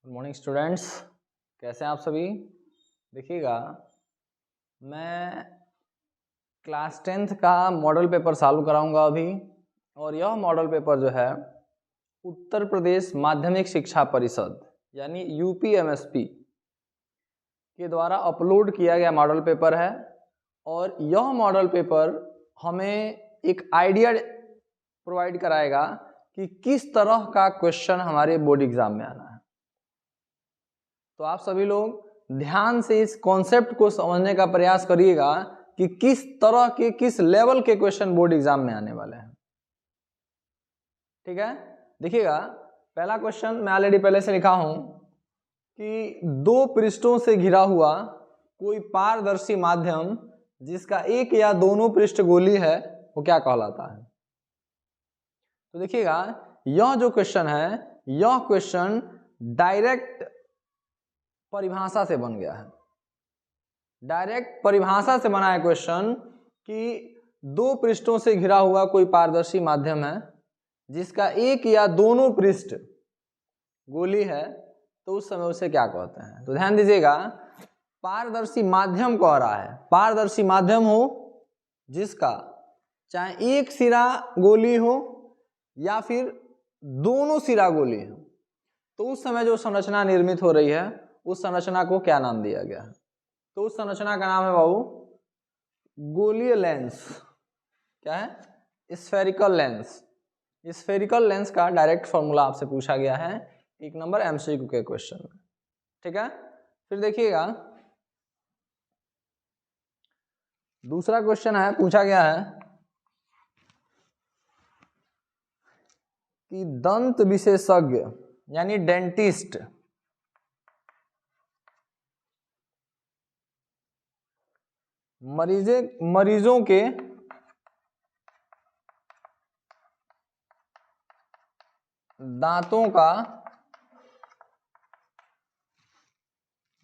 Good morning students, कैसे हैं आप सभी। देखिएगा, मैं क्लास 10th का मॉडल पेपर सॉल्व कराऊंगा अभी। और यह मॉडल पेपर जो है उत्तर प्रदेश माध्यमिक शिक्षा परिषद यानी यूपीएमएसपी के द्वारा अपलोड किया गया मॉडल पेपर है। और यह मॉडल पेपर हमें एक आइडिया प्रोवाइड कराएगा कि किस तरह का क्वेश्चन हमारे बोर्ड एग्जाम में आना है। तो आप सभी लोग ध्यान से इस कॉन्सेप्ट को समझने का प्रयास करिएगा कि किस तरह के किस लेवल के क्वेश्चन बोर्ड एग्जाम में आने वाले हैं। ठीक है, देखिएगा, पहला क्वेश्चन मैं ऑलरेडी पहले से लिखा हूं कि दो पृष्ठों से घिरा हुआ कोई पारदर्शी माध्यम जिसका एक या दोनों पृष्ठ गोली है वो क्या कहलाता है। तो देखिएगा, यह जो क्वेश्चन है यह क्वेश्चन डायरेक्ट परिभाषा से बन गया है। डायरेक्ट परिभाषा से बना है क्वेश्चन कि दो पृष्ठों से घिरा हुआ कोई पारदर्शी माध्यम है जिसका एक या दोनों पृष्ठ गोली है, तो उस समय उसे क्या कहते हैं। तो ध्यान दीजिएगा, पारदर्शी माध्यम कह रहा है। पारदर्शी माध्यम हो जिसका चाहे एक सिरा गोली हो या फिर दोनों सिरा गोली हो, तो उस समय जो संरचना निर्मित हो रही है उस संरचना को क्या नाम दिया गया है। तो उस संरचना का नाम है बाबू गोलीय लेंस। क्या है? Spherical lens. स्फेरिकल लेंस का डायरेक्ट फॉर्मूला आपसे पूछा गया है 1 नंबर एमसीक्यू के क्वेश्चन में। ठीक है, फिर देखिएगा, दूसरा क्वेश्चन है, पूछा गया है कि दंत विशेषज्ञ यानी डेंटिस्ट मरीजों के दांतों का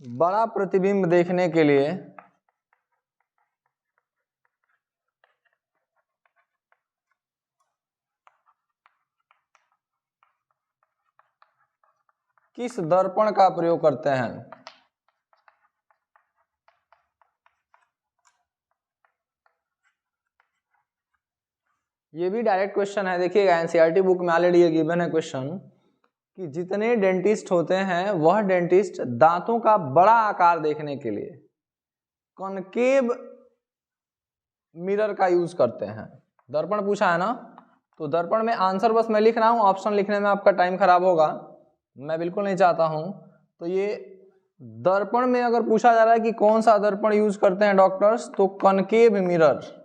बड़ा प्रतिबिंब देखने के लिए किस दर्पण का प्रयोग करते हैं। ये भी डायरेक्ट क्वेश्चन है। देखिएगा, एनसीईआरटी बुक में ऑलरेडी ये गिवन है क्वेश्चन कि जितने डेंटिस्ट होते हैं वह डेंटिस्ट दांतों का बड़ा आकार देखने के लिए कॉनकेव मिरर का यूज करते हैं। दर्पण पूछा है ना, तो दर्पण में आंसर बस मैं लिख रहा हूं, ऑप्शन लिखने में आपका टाइम खराब होगा, मैं बिल्कुल नहीं चाहता हूं। तो ये दर्पण में अगर पूछा जा रहा है कि कौन सा दर्पण यूज करते हैं डॉक्टर्स, तो कॉनकेव मिरर।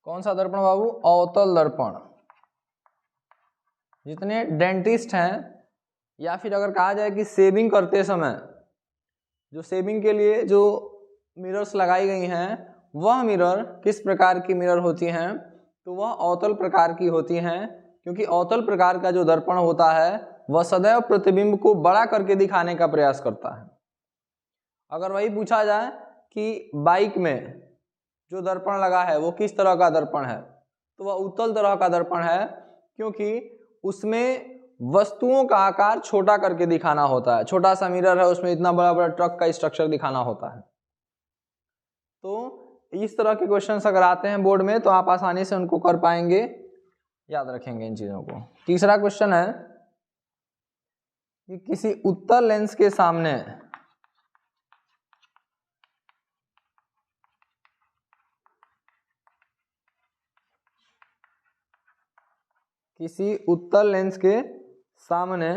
कौन सा दर्पण बाबू? अवतल दर्पण। जितने डेंटिस्ट हैं, या फिर अगर कहा जाए कि शेविंग करते समय जो शेविंग के लिए जो मिरर्स लगाई गई हैं, वह मिरर किस प्रकार की मिरर होती हैं, तो वह अवतल प्रकार की होती हैं। क्योंकि अवतल प्रकार का जो दर्पण होता है वह सदैव प्रतिबिंब को बड़ा करके दिखाने का प्रयास करता है। अगर वही पूछा जाए कि बाइक में जो दर्पण लगा है वो किस तरह का दर्पण है, तो वह उत्तल तरह का दर्पण है, क्योंकि उसमें वस्तुओं का आकार छोटा करके दिखाना होता है। छोटा सा मिरर है, उसमें इतना बड़ा बड़ा ट्रक का स्ट्रक्चर दिखाना होता है। तो इस तरह के क्वेश्चंस अगर आते हैं बोर्ड में तो आप आसानी से उनको कर पाएंगे, याद रखेंगे इन चीजों को। तीसरा क्वेश्चन है कि किसी उत्तल लेंस के सामने किसी उत्तल लेंस के सामने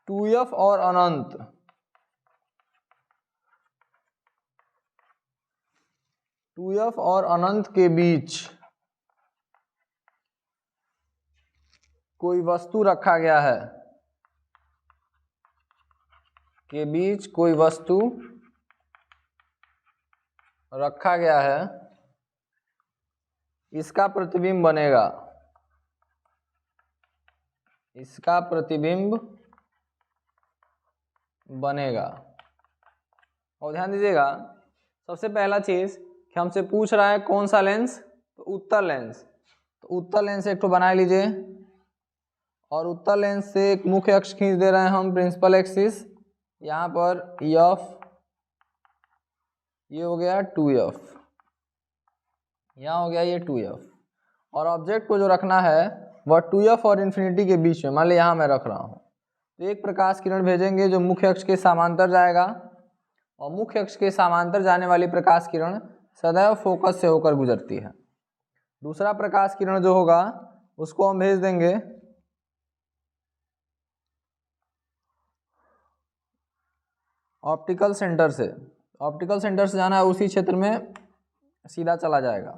2f और अनंत के बीच कोई वस्तु रखा गया है। के बीच कोई वस्तु रखा गया है, इसका प्रतिबिंब बनेगा। इसका प्रतिबिंब बनेगा। और ध्यान दीजिएगा, सबसे पहला चीज कि हमसे पूछ रहा है कौन सा लेंस, तो उत्तल लेंस। तो उत्तल लेंस एक तो बना लीजिए। और उत्तल लेंस से एक मुख्य अक्ष खींच दे रहे हैं हम, प्रिंसिपल एक्सिस। यहाँ पर एफ, ये हो गया 2f, यहाँ हो गया ये 2f। और ऑब्जेक्ट को जो रखना है वह 2f और इन्फिनिटी के बीच में, मान ली यहाँ मैं रख रहा हूँ। तो एक प्रकाश किरण भेजेंगे जो मुख्य अक्ष के समांतर जाएगा, और मुख्य अक्ष के समांतर जाने वाली प्रकाश किरण सदैव फोकस से होकर गुजरती है। दूसरा प्रकाश किरण जो होगा उसको हम भेज देंगे ऑप्टिकल सेंटर से। ऑप्टिकल सेंटर से जाना है उसी क्षेत्र में सीधा चला जाएगा।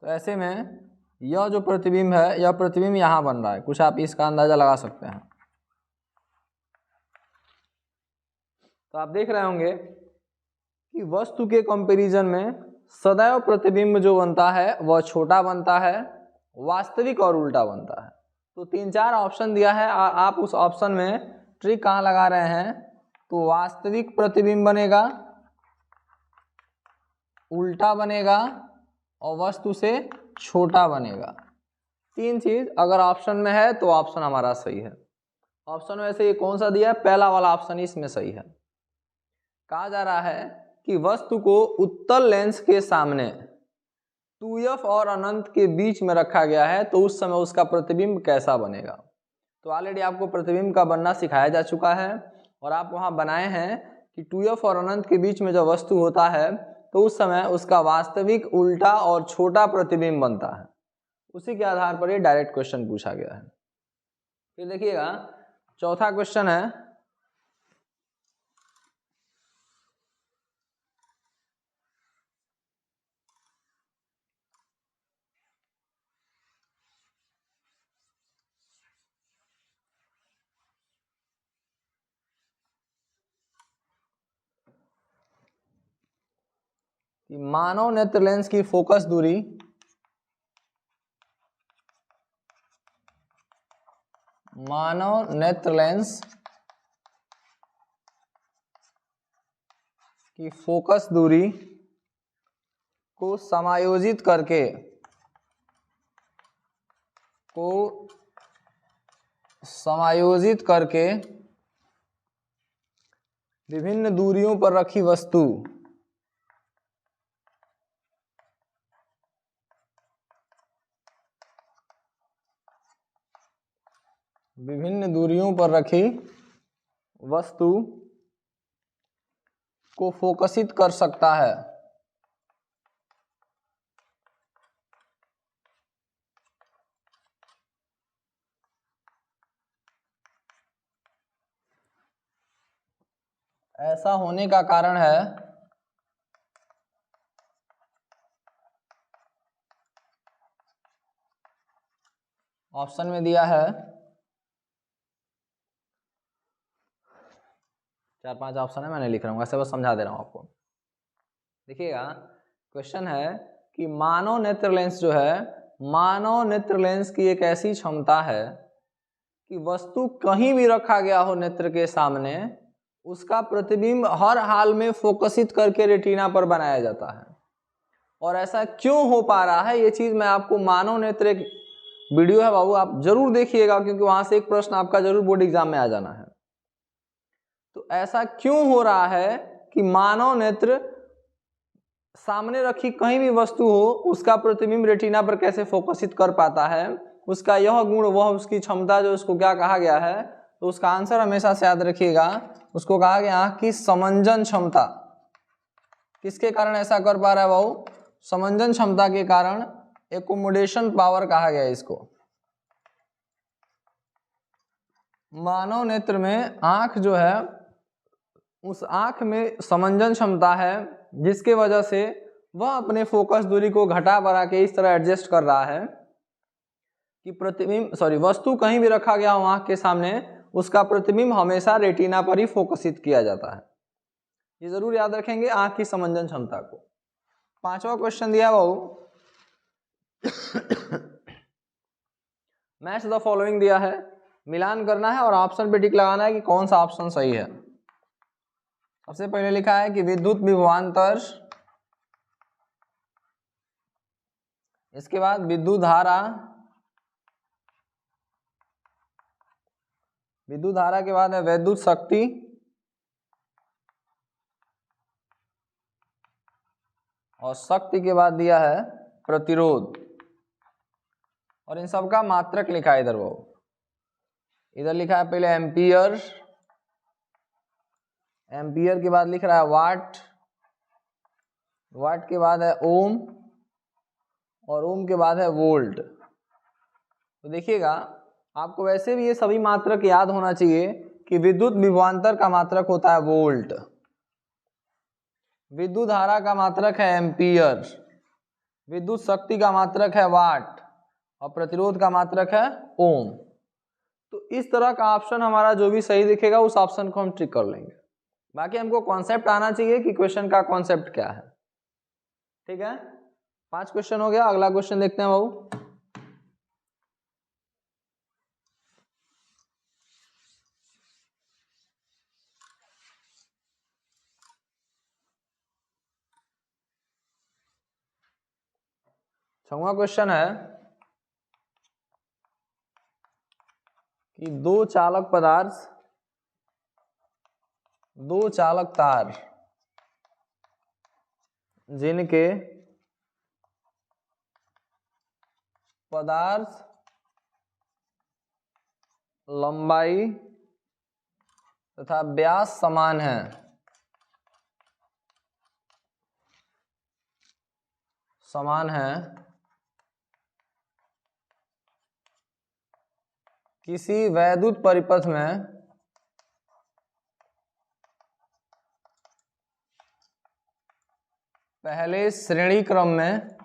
तो ऐसे में यह जो प्रतिबिंब है, यह प्रतिबिंब यहाँ बन रहा है, कुछ आप इसका अंदाजा लगा सकते हैं। तो आप देख रहे होंगे कि वस्तु के कंपैरिजन में सदैव प्रतिबिंब जो बनता है वह छोटा बनता है, वास्तविक और उल्टा बनता है। तो 3-4 ऑप्शन दिया है, आप उस ऑप्शन में ट्रिक कहाँ लगा रहे हैं, तो वास्तविक प्रतिबिंब बनेगा, उल्टा बनेगा और वस्तु से छोटा बनेगा। 3 चीज अगर ऑप्शन में है तो ऑप्शन हमारा सही है। ऑप्शन में से ये कौन सा दिया है, पहला वाला ऑप्शन इसमें सही है। कहा जा रहा है कि वस्तु को उत्तल लेंस के सामने 2f और अनंत के बीच में रखा गया है, तो उस समय उसका प्रतिबिंब कैसा बनेगा। तो ऑलरेडी आपको प्रतिबिंब का बनना सिखाया जा चुका है और आप वहां बनाए हैं कि 2f और अनंत के बीच में जब वस्तु होता है तो उस समय उसका वास्तविक, उल्टा और छोटा प्रतिबिंब बनता है। उसी के आधार पर ये डायरेक्ट क्वेश्चन पूछा गया है। फिर देखिएगा चौथा क्वेश्चन है, कि मानव नेत्र लेंस की फोकस दूरी को समायोजित करके विभिन्न दूरियों पर रखी वस्तु को फोकसित कर सकता है। ऐसा होने का कारण है ऑप्शन में दिया है, 4-5 ऑप्शन है, मैंने लिख रहा हूँ, ऐसे बस समझा दे रहा हूँ आपको। देखिएगा क्वेश्चन है कि मानव नेत्र लेंस जो है, मानव नेत्र लेंस की एक ऐसी क्षमता है कि वस्तु कहीं भी रखा गया हो नेत्र के सामने, उसका प्रतिबिंब हर हाल में फोकसित करके रेटिना पर बनाया जाता है। और ऐसा क्यों हो पा रहा है ये चीज मैं आपको, मानव नेत्र एक वीडियो है बाबू, आप जरूर देखिएगा, क्योंकि वहां से एक प्रश्न आपका जरूर बोर्ड एग्जाम में आ जाना है। तो ऐसा क्यों हो रहा है कि मानव नेत्र सामने रखी कहीं भी वस्तु हो उसका प्रतिबिंब रेटिना पर कैसे फोकसित कर पाता है, उसका यह गुण, वह उसकी क्षमता, जो उसको क्या कहा गया है, तो उसका आंसर हमेशा से याद रखिएगा, उसको कहा गया आंख की समंजन क्षमता। किसके कारण ऐसा कर पा रहा है बाबू, समंजन क्षमता के कारण, एकोमोडेशन पावर कहा गया है इसको। मानव नेत्र में आंख जो है, उस आंख में समंजन क्षमता है जिसके वजह से वह अपने फोकस दूरी को घटा बढ़ा के इस तरह एडजस्ट कर रहा है कि वस्तु कहीं भी रखा गया हो आंख के सामने, उसका प्रतिबिंब हमेशा रेटिना पर ही फोकसित किया जाता है। ये जरूर याद रखेंगे आंख की समंजन क्षमता को। 5वां क्वेश्चन दिया बाबू, मैच द फॉलोइंग दिया है, मिलान करना है और ऑप्शन पे टिक लगाना है कि कौन सा ऑप्शन सही है। सबसे पहले लिखा है कि विद्युत विभवांतर, इसके बाद विद्युत धारा, विद्युत धारा के बाद है वैद्युत शक्ति, और शक्ति के बाद दिया है प्रतिरोध, और इन सब का मात्रक लिखा है इधर। वो इधर लिखा है पहले एम्पियर, एम्पियर के बाद लिख रहा है वाट, वाट के बाद है ओम, और ओम के बाद है वोल्ट। तो देखिएगा आपको वैसे भी ये सभी मात्रक याद होना चाहिए कि विद्युत विभवांतर का मात्रक होता है वोल्ट, विद्युत धारा का मात्रक है एम्पियर, विद्युत शक्ति का मात्रक है वाट, और प्रतिरोध का मात्रक है ओम। तो इस तरह का ऑप्शन हमारा जो भी सही दिखेगा उस ऑप्शन को हम टिक कर लेंगे। बाकी हमको कॉन्सेप्ट आना चाहिए कि क्वेश्चन का कॉन्सेप्ट क्या है। ठीक है, 5 क्वेश्चन हो गया। अगला क्वेश्चन देखते हैं बाबू। छठवां क्वेश्चन है कि दो चालक पदार्थ, दो चालक तार जिनके पदार्थ लंबाई तथा व्यास समान है, समान है, किसी वैद्युत परिपथ में पहले श्रेणी क्रम में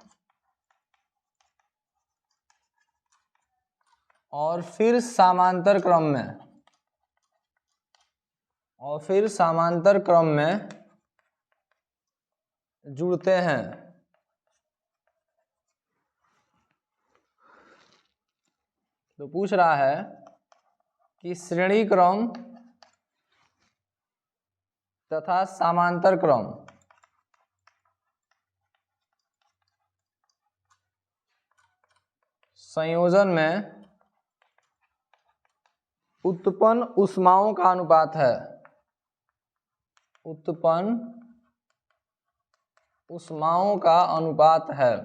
और फिर समांतर क्रम में, और फिर समांतर क्रम में जुड़ते हैं। तो पूछ रहा है कि श्रेणी क्रम तथा समांतर क्रम संयोजन में उत्पन्न ऊष्माओं का अनुपात है, उत्पन्न ऊष्माओं का अनुपात है।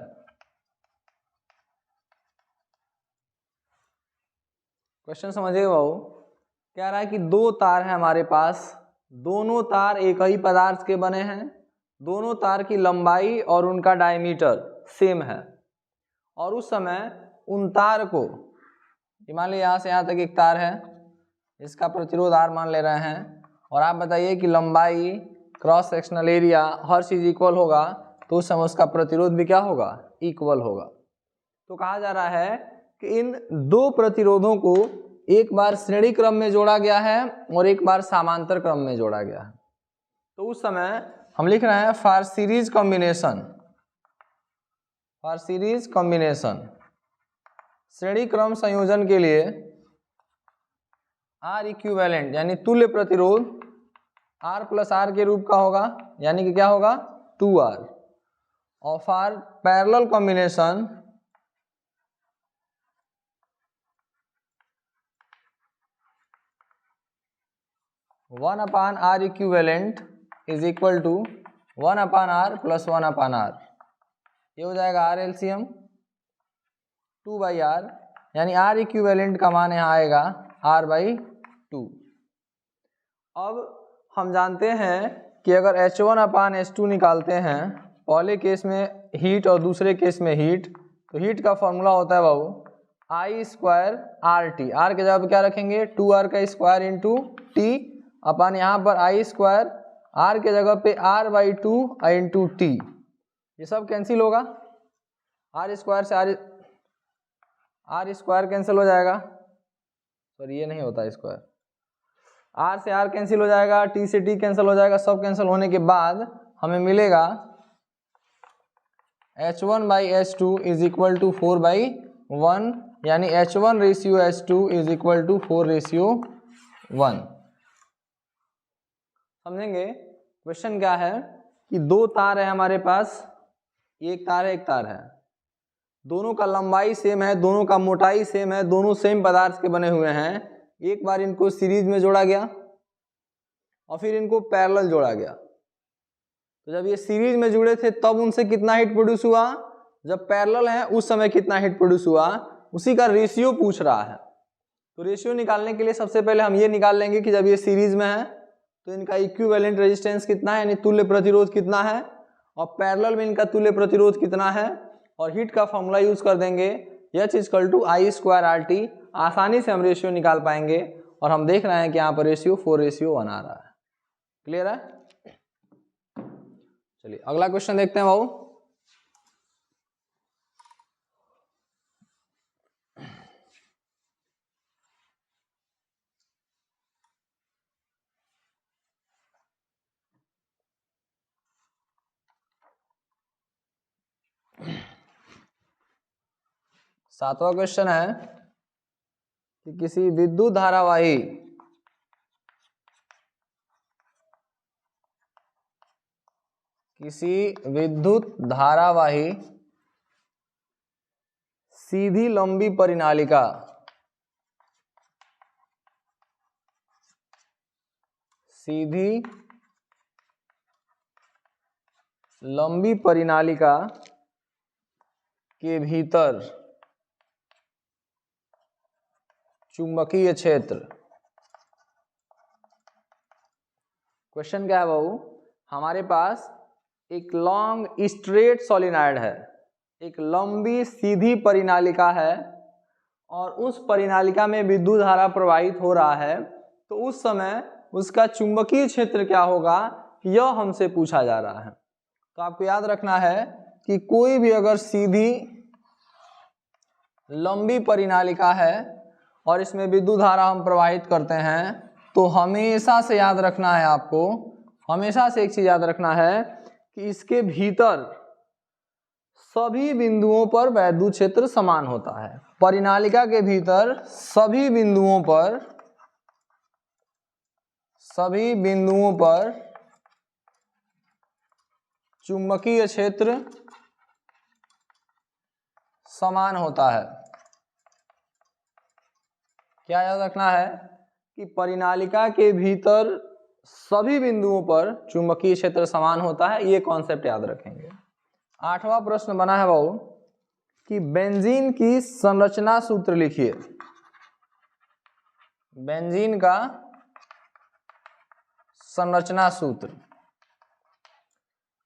क्वेश्चन समझिए बाबू, कह रहा है कि दो तार है हमारे पास, दोनों तार एक ही पदार्थ के बने हैं, दोनों तार की लंबाई और उनका डायमीटर सेम है, और उस समय उन तार को, मान लीजिए यहाँ से यहाँ तक एक तार है, इसका प्रतिरोध R मान ले रहे हैं, और आप बताइए कि लंबाई, क्रॉस सेक्शनल एरिया, हर चीज इक्वल होगा, तो उस समय उसका प्रतिरोध भी क्या होगा, इक्वल होगा। तो कहा जा रहा है कि इन दो प्रतिरोधों को एक बार श्रेणी क्रम में जोड़ा गया है और एक बार समांतर क्रम में जोड़ा गया है। तो उस समय हम लिख रहे हैं for series combination, for series combination, श्रेणी क्रम संयोजन के लिए R इक्विवेलेंट यानी तुल्य प्रतिरोध R प्लस R के रूप का होगा, यानी कि क्या होगा 2R, और for parallel combination one upon R equivalent is equal to 1 upon R plus 1 upon R। ये हो जाएगा R एलसीएम 2/R, यानी R इक्विवेलेंट का मान यहाँ आएगा R/2। अब हम जानते हैं कि अगर H1 अपान H2 निकालते हैं, पहले केस में हीट और दूसरे केस में हीट, तो हीट का फॉर्मूला होता है बाबू I² RT। R के जगह पे क्या रखेंगे 2R का स्क्वायर इंटू T अपन यहाँ पर I², R के जगह पे R/2 इंटू T। ये सब कैंसिल होगा, R² से R² कैंसिल हो जाएगा, सॉरी ये नहीं होता स्क्वायर, R से R कैंसिल हो जाएगा, T से T कैंसिल हो जाएगा। सब कैंसिल होने के बाद हमें मिलेगा H1/H2 इज इक्वल टू 4/1, यानी H1/H2 इज इक्वल टू 4/1। समझेंगे क्वेश्चन क्या है कि दो तार है हमारे पास, एक तार है एक तार है, दोनों का लंबाई सेम है, दोनों का मोटाई सेम है, दोनों सेम पदार्थ के बने हुए हैं, एक बार इनको सीरीज में जोड़ा गया और फिर इनको पैरेलल जोड़ा गया। तो जब ये सीरीज में जुड़े थे तब उनसे कितना हीट प्रोड्यूस हुआ, जब पैरेलल है उस समय कितना हीट प्रोड्यूस हुआ, उसी का रेशियो पूछ रहा है। तो रेशियो निकालने के लिए सबसे पहले हम ये निकाल लेंगे कि जब ये सीरीज में है तो इनका इक्विवेलेंट रेजिस्टेंस कितना है, यानी तुल्य प्रतिरोध कितना है, और पैरेलल में इनका तुल्य प्रतिरोध कितना है, और हीट का फॉर्मूला यूज कर देंगे H=I²RT। आसानी से हम रेशियो निकाल पाएंगे और हम देख रहे हैं कि यहाँ पर रेशियो 4:1 आ रहा है। क्लियर है? चलिए अगला क्वेश्चन देखते हैं भाऊ। सातवां क्वेश्चन है कि किसी विद्युत धारावाही सीधी लंबी परिनालिका के भीतर चुंबकीय क्षेत्र। क्वेश्चन क्या है बाबू, हमारे पास एक लॉन्ग स्ट्रेट सोलिनॉइड है, एक लंबी सीधी परिनालिका है और उस परिनालिका में विद्युत धारा प्रवाहित हो रहा है, तो उस समय उसका चुंबकीय क्षेत्र क्या होगा, यह हमसे पूछा जा रहा है। तो आपको याद रखना है कि कोई भी अगर सीधी लंबी परिनालिका है और इसमें विद्युत धारा हम प्रवाहित करते हैं, तो हमेशा से याद रखना है, आपको हमेशा से एक चीज याद रखना है कि इसके भीतर सभी बिंदुओं पर वैद्युत क्षेत्र समान होता है। परिनालिका के भीतर सभी बिंदुओं पर चुंबकीय क्षेत्र समान होता है। क्या याद रखना है कि परिनालिका के भीतर सभी बिंदुओं पर चुंबकीय क्षेत्र समान होता है, ये कॉन्सेप्ट याद रखेंगे। आठवां प्रश्न बना है बाबू कि बेंजीन की संरचना सूत्र लिखिए। बेंजीन का संरचना सूत्र।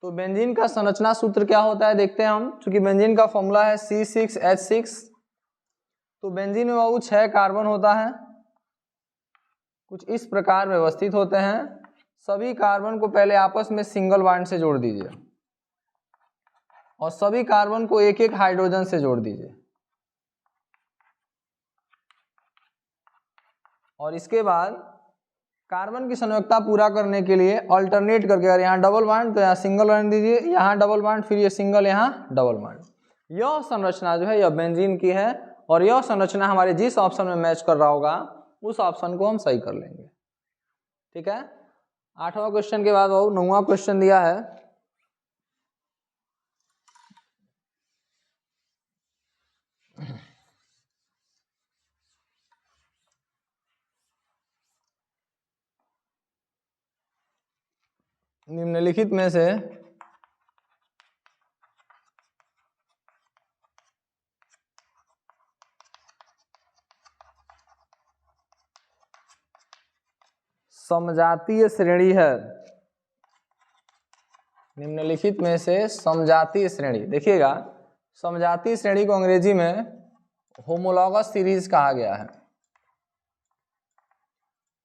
तो बेंजीन का संरचना सूत्र क्या होता है देखते हैं हम। चूंकि बेंजीन का फॉर्मूला है C6H6, तो बेंजीन में बाबू 6 कार्बन होता है, कुछ इस प्रकार व्यवस्थित होते हैं। सभी कार्बन को पहले आपस में सिंगल बॉन्ड से जोड़ दीजिए और सभी कार्बन को एक एक हाइड्रोजन से जोड़ दीजिए, और इसके बाद कार्बन की संयोजकता पूरा करने के लिए अल्टरनेट करके, अगर यहाँ डबल बॉन्ड तो यहाँ सिंगल रहने दीजिए, यहाँ डबल बॉन्ड फिर ये सिंगल, यहाँ डबल बॉन्ड। यह संरचना जो है यह बेंजीन की है और यह संरचना हमारे जिस ऑप्शन में मैच कर रहा होगा उस ऑप्शन को हम सही कर लेंगे। ठीक है, 8वां क्वेश्चन के बाद बाबू 9वां क्वेश्चन दिया है। निम्नलिखित में से समजातीय श्रेणी है। निम्नलिखित में से समजातीय श्रेणी, देखिएगा समजातीय श्रेणी को अंग्रेजी में होमोलॉगस सीरीज कहा गया है,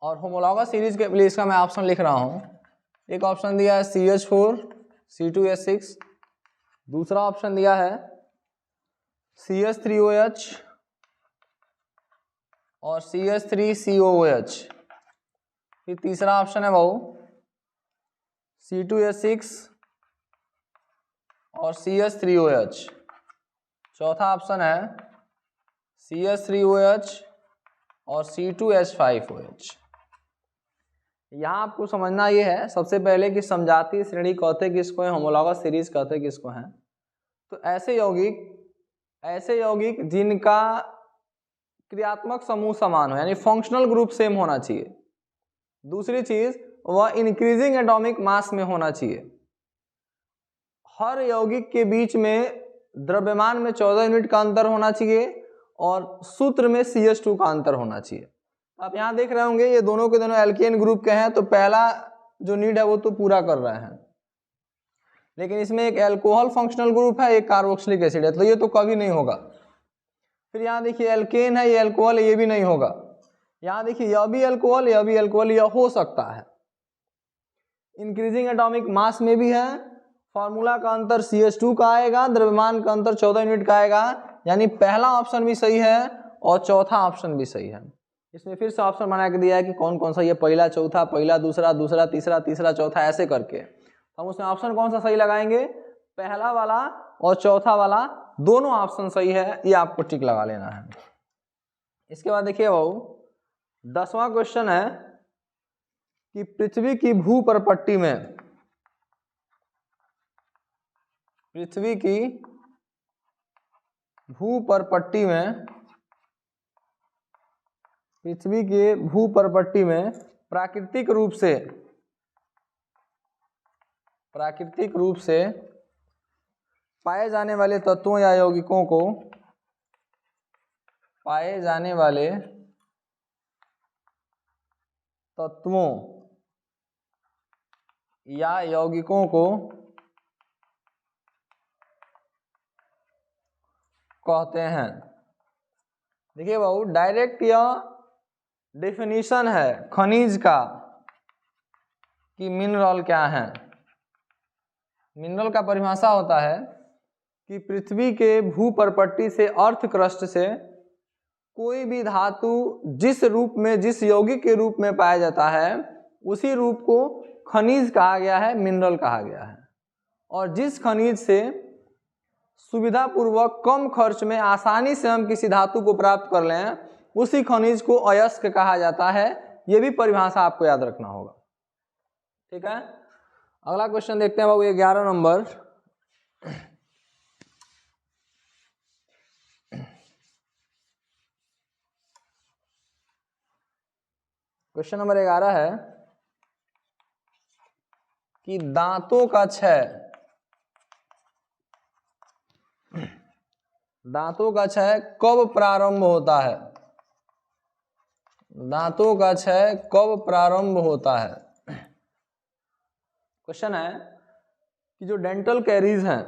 और होमोलॉगस सीरीज के लिए इसका मैं ऑप्शन लिख रहा हूं। एक ऑप्शन दिया है CH4 C2H6, दूसरा ऑप्शन दिया है CH3OH और CH3COOH, फिर तीसरा ऑप्शन है वो C2H6 और CH3OH, चौथा ऑप्शन है CH3OH और C2H5OH। यहाँ आपको समझना ये है सबसे पहले कि समजातीय श्रेणी कहते किसको है, होमोलॉगस सीरीज कहते किसको हैं। तो ऐसे यौगिक जिनका क्रियात्मक समूह समान हो, यानी फंक्शनल ग्रुप सेम होना चाहिए। दूसरी चीज वह इंक्रीजिंग एटॉमिक मास में होना चाहिए। हर यौगिक के बीच में द्रव्यमान में 14 यूनिट का अंतर होना चाहिए और सूत्र में CH2 का अंतर होना चाहिए। आप यहाँ देख रहे होंगे ये दोनों के दोनों एल्केन ग्रुप के हैं, तो पहला जो नीड है वो तो पूरा कर रहे हैं, लेकिन इसमें एक एल्कोहल फंक्शनल ग्रुप है, एक कार्बोक्सिलिक एसिड है, तो ये तो कभी नहीं होगा। फिर यहाँ देखिए एल्केन है, ये एल्कोहल, ये भी नहीं होगा। यहाँ देखिए यह भी एल्कोहल, यह भी एल्कोहल, यह हो सकता है। इंक्रीजिंग एटॉमिक मास में भी है, फॉर्मूला का अंतर CH2 का आएगा, द्रव्यमान का अंतर 14 यूनिट का आएगा, यानी पहला ऑप्शन भी सही है और चौथा ऑप्शन भी सही है। इसमें फिर से ऑप्शन बना के दिया है कि कौन कौन सा, ये पहला चौथा, पहला दूसरा, दूसरा तीसरा, तीसरा चौथा, ऐसे करके हम उसमें ऑप्शन कौन सा सही लगाएंगे, पहला वाला और चौथा वाला दोनों ऑप्शन सही है, ये आपको टिक लगा लेना है। इसके बाद देखिए भाऊ 10वां क्वेश्चन है कि पृथ्वी की भूपर्पट्टी में, पृथ्वी की भूपर्पट्टी में, पृथ्वी के भूपर्पट्टी में प्राकृतिक रूप से पाए जाने वाले तत्वों या यौगिकों को, पाए जाने वाले तत्वों या यौगिकों को कहते हैं। देखिए बाबू डायरेक्ट यह डेफिनेशन है खनिज का कि मिनरल क्या है। मिनरल का परिभाषा होता है कि पृथ्वी के भूपर्पट्टी से, अर्थ क्रस्ट से कोई भी धातु जिस रूप में, जिस यौगिक के रूप में पाया जाता है उसी रूप को खनिज कहा गया है, मिनरल कहा गया है। और जिस खनिज से सुविधापूर्वक कम खर्च में आसानी से हम किसी धातु को प्राप्त कर लें उसी खनिज को अयस्क कहा जाता है। यह भी परिभाषा आपको याद रखना होगा, ठीक है। अगला क्वेश्चन देखते हैं बाबू 11 नंबर। क्वेश्चन नंबर 11 है कि दांतों का क्षय, दांतों का क्षय कब प्रारंभ होता है, दांतों का क्षय कब प्रारंभ होता है। क्वेश्चन है कि जो डेंटल कैरीज हैं,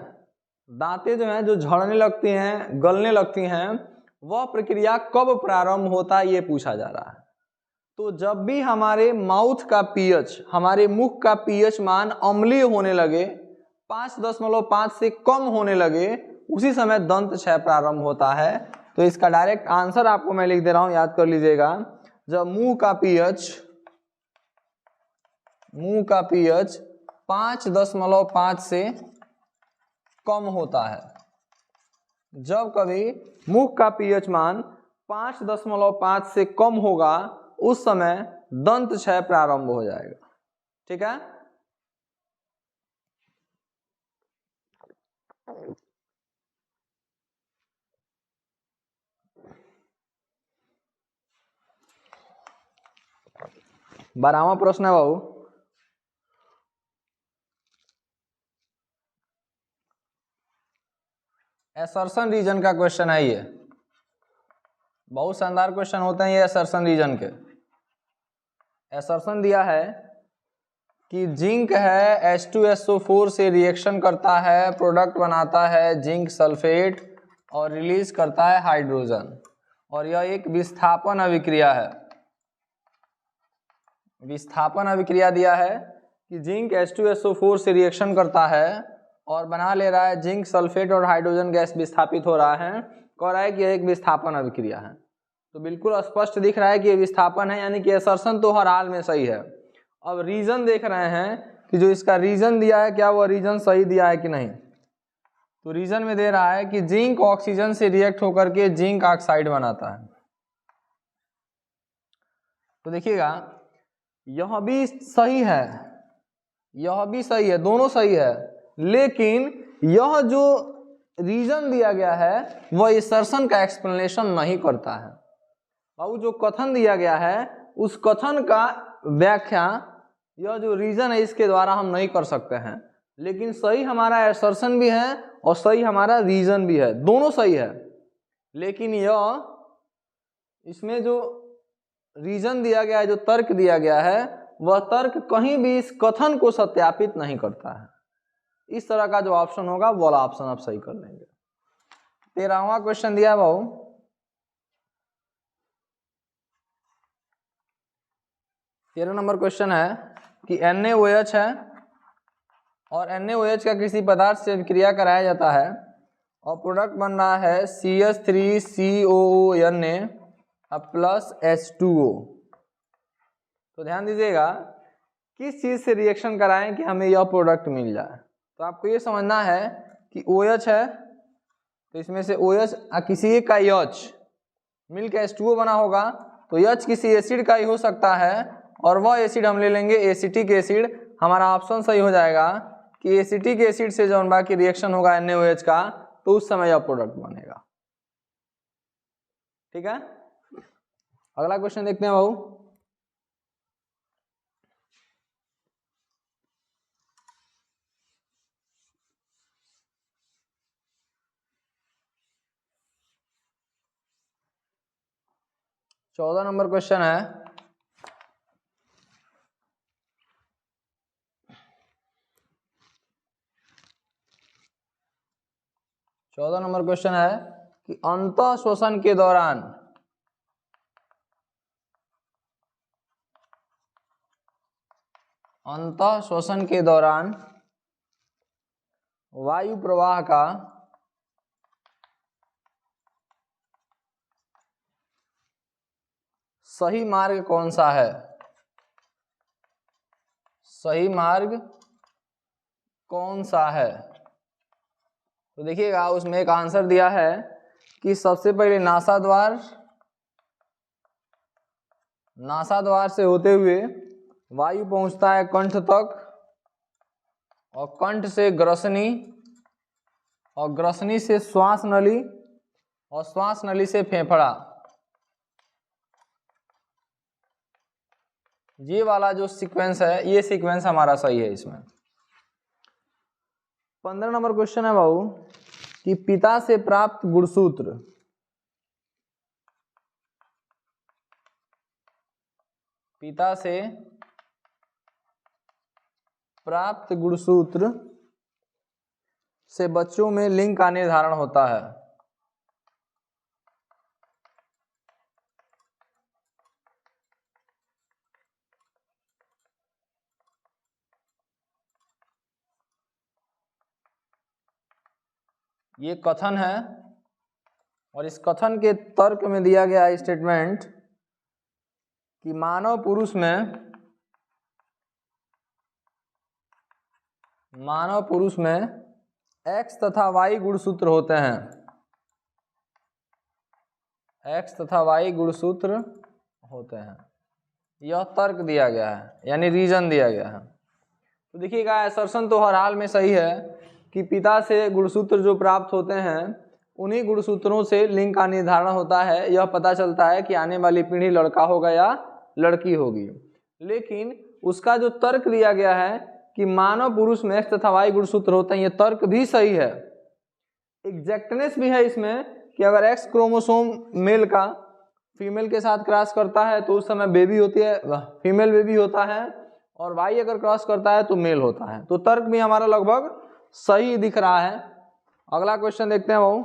दांतें जो हैं जो झड़ने लगती हैं, गलने लगती हैं, वह प्रक्रिया कब प्रारंभ होता है ये पूछा जा रहा है। तो जब भी हमारे माउथ का पीएच, हमारे मुख का पीएच मान अम्लीय होने लगे, 5.5 से कम होने लगे, उसी समय दंत क्षय प्रारंभ होता है। तो इसका डायरेक्ट आंसर आपको मैं लिख दे रहा हूं, याद कर लीजिएगा। जब मुंह का पीएच 5.5 से कम होता है, जब कभी मुख का पीएच मान 5.5 से कम होगा उस समय दंत क्षय प्रारंभ हो जाएगा, ठीक है। बारहवां प्रश्न है बाबू, एसर्शन रीजन का क्वेश्चन है। ये बहुत शानदार क्वेश्चन होते हैं ये एसर्शन रीजन के। एसर्शन दिया है कि जिंक है H2SO4 से रिएक्शन करता है, प्रोडक्ट बनाता है जिंक सल्फेट और रिलीज करता है हाइड्रोजन, और यह एक विस्थापन अभिक्रिया है। विस्थापन अभिक्रिया दिया है कि जिंक H2SO4 से रिएक्शन करता है और बना ले रहा है जिंक सल्फेट और हाइड्रोजन गैस विस्थापित हो रहा है। कह रहा है कि यह एक विस्थापन अभिक्रिया है, तो बिल्कुल स्पष्ट दिख रहा है कि यह विस्थापन है, यानी कि असर्शन तो हर हाल में सही है। अब रीजन देख रहे हैं कि जो इसका रीजन दिया है क्या वह रीजन सही दिया है कि नहीं। तो रीजन में दे रहा है कि जिंक ऑक्सीजन से रिएक्ट होकर के जिंक ऑक्साइड बनाता है। तो देखिएगा यह भी सही है, यह भी सही है, दोनों सही है, लेकिन यह जो रीजन दिया गया है वह असर्शन का एक्सप्लेनेशन नहीं करता है। बाबू जो कथन दिया गया है उस कथन का व्याख्या यह जो रीजन है इसके द्वारा हम नहीं कर सकते हैं, लेकिन सही हमारा असर्शन भी है और सही हमारा रीजन भी है, दोनों सही है। लेकिन यह इसमें जो रीजन दिया गया है, जो तर्क दिया गया है, वह तर्क कहीं भी इस कथन को सत्यापित नहीं करता है। इस तरह का जो ऑप्शन होगा वो वाला ऑप्शन आप सही कर लेंगे। 13वां क्वेश्चन दिया बाबू, 13 नंबर क्वेश्चन है कि NaOH है और NaOH का किसी पदार्थ से अभिक्रिया कराया जाता है और प्रोडक्ट बन रहा है CH3COONA प्लस H2O। तो ध्यान दीजिएगा किस चीज से रिएक्शन कराएं कि हमें यह प्रोडक्ट मिल जाए। तो आपको ये समझना है कि OH है तो इसमें से OH किसी एक का H मिलकर H2O बना होगा, तो H किसी एसिड का ही हो सकता है और वह एसिड हम ले लेंगे एसिटिक एसिड। हमारा ऑप्शन सही हो जाएगा कि एसिटिक एसिड से जौन बा की रिएक्शन होगा NaOH का, तो उस समय यह प्रोडक्ट बनेगा। ठीक है, अगला क्वेश्चन देखते हैं भाऊ। चौदह नंबर क्वेश्चन है, कि अंतः शोषण के दौरान वायु प्रवाह का सही मार्ग कौन सा है? सही मार्ग कौन सा है? तो देखिएगा उसमें एक आंसर दिया है कि सबसे पहले नासाद्वार से होते हुए वायु पहुंचता है कंठ तक और कंठ से ग्रसनी और ग्रसनी से श्वास नली और श्वास नली से फेफड़ा। ये वाला जो सीक्वेंस है ये सीक्वेंस हमारा सही है इसमें। 15 नंबर क्वेश्चन है बाबू कि पिता से प्राप्त गुणसूत्र से बच्चों में लिंग का निर्धारण होता है। ये कथन है और इस कथन के तर्क में दिया गया स्टेटमेंट कि मानव पुरुष में X तथा Y गुणसूत्र होते हैं। X तथा Y गुणसूत्र होते हैं, यह तर्क दिया गया है यानी रीजन दिया गया है। तो देखिएगा असर्शन तो हर हाल में सही है कि पिता से गुणसूत्र जो प्राप्त होते हैं उन्हीं गुणसूत्रों से लिंग का निर्धारण होता है। यह पता चलता है कि आने वाली पीढ़ी लड़का होगा या लड़की होगी। लेकिन उसका जो तर्क दिया गया है कि मानव पुरुष में X तथा Y गुणसूत्र होते हैं, यह तर्क भी सही है। एग्जैक्टनेस भी है इसमें कि अगर X क्रोमोसोम मेल का फीमेल के साथ क्रॉस करता है तो उस समय बेबी होती है, फीमेल बेबी होता है, और Y अगर क्रॉस करता है तो मेल होता है। तो तर्क भी हमारा लगभग सही दिख रहा है। अगला क्वेश्चन देखते हैं भाऊ।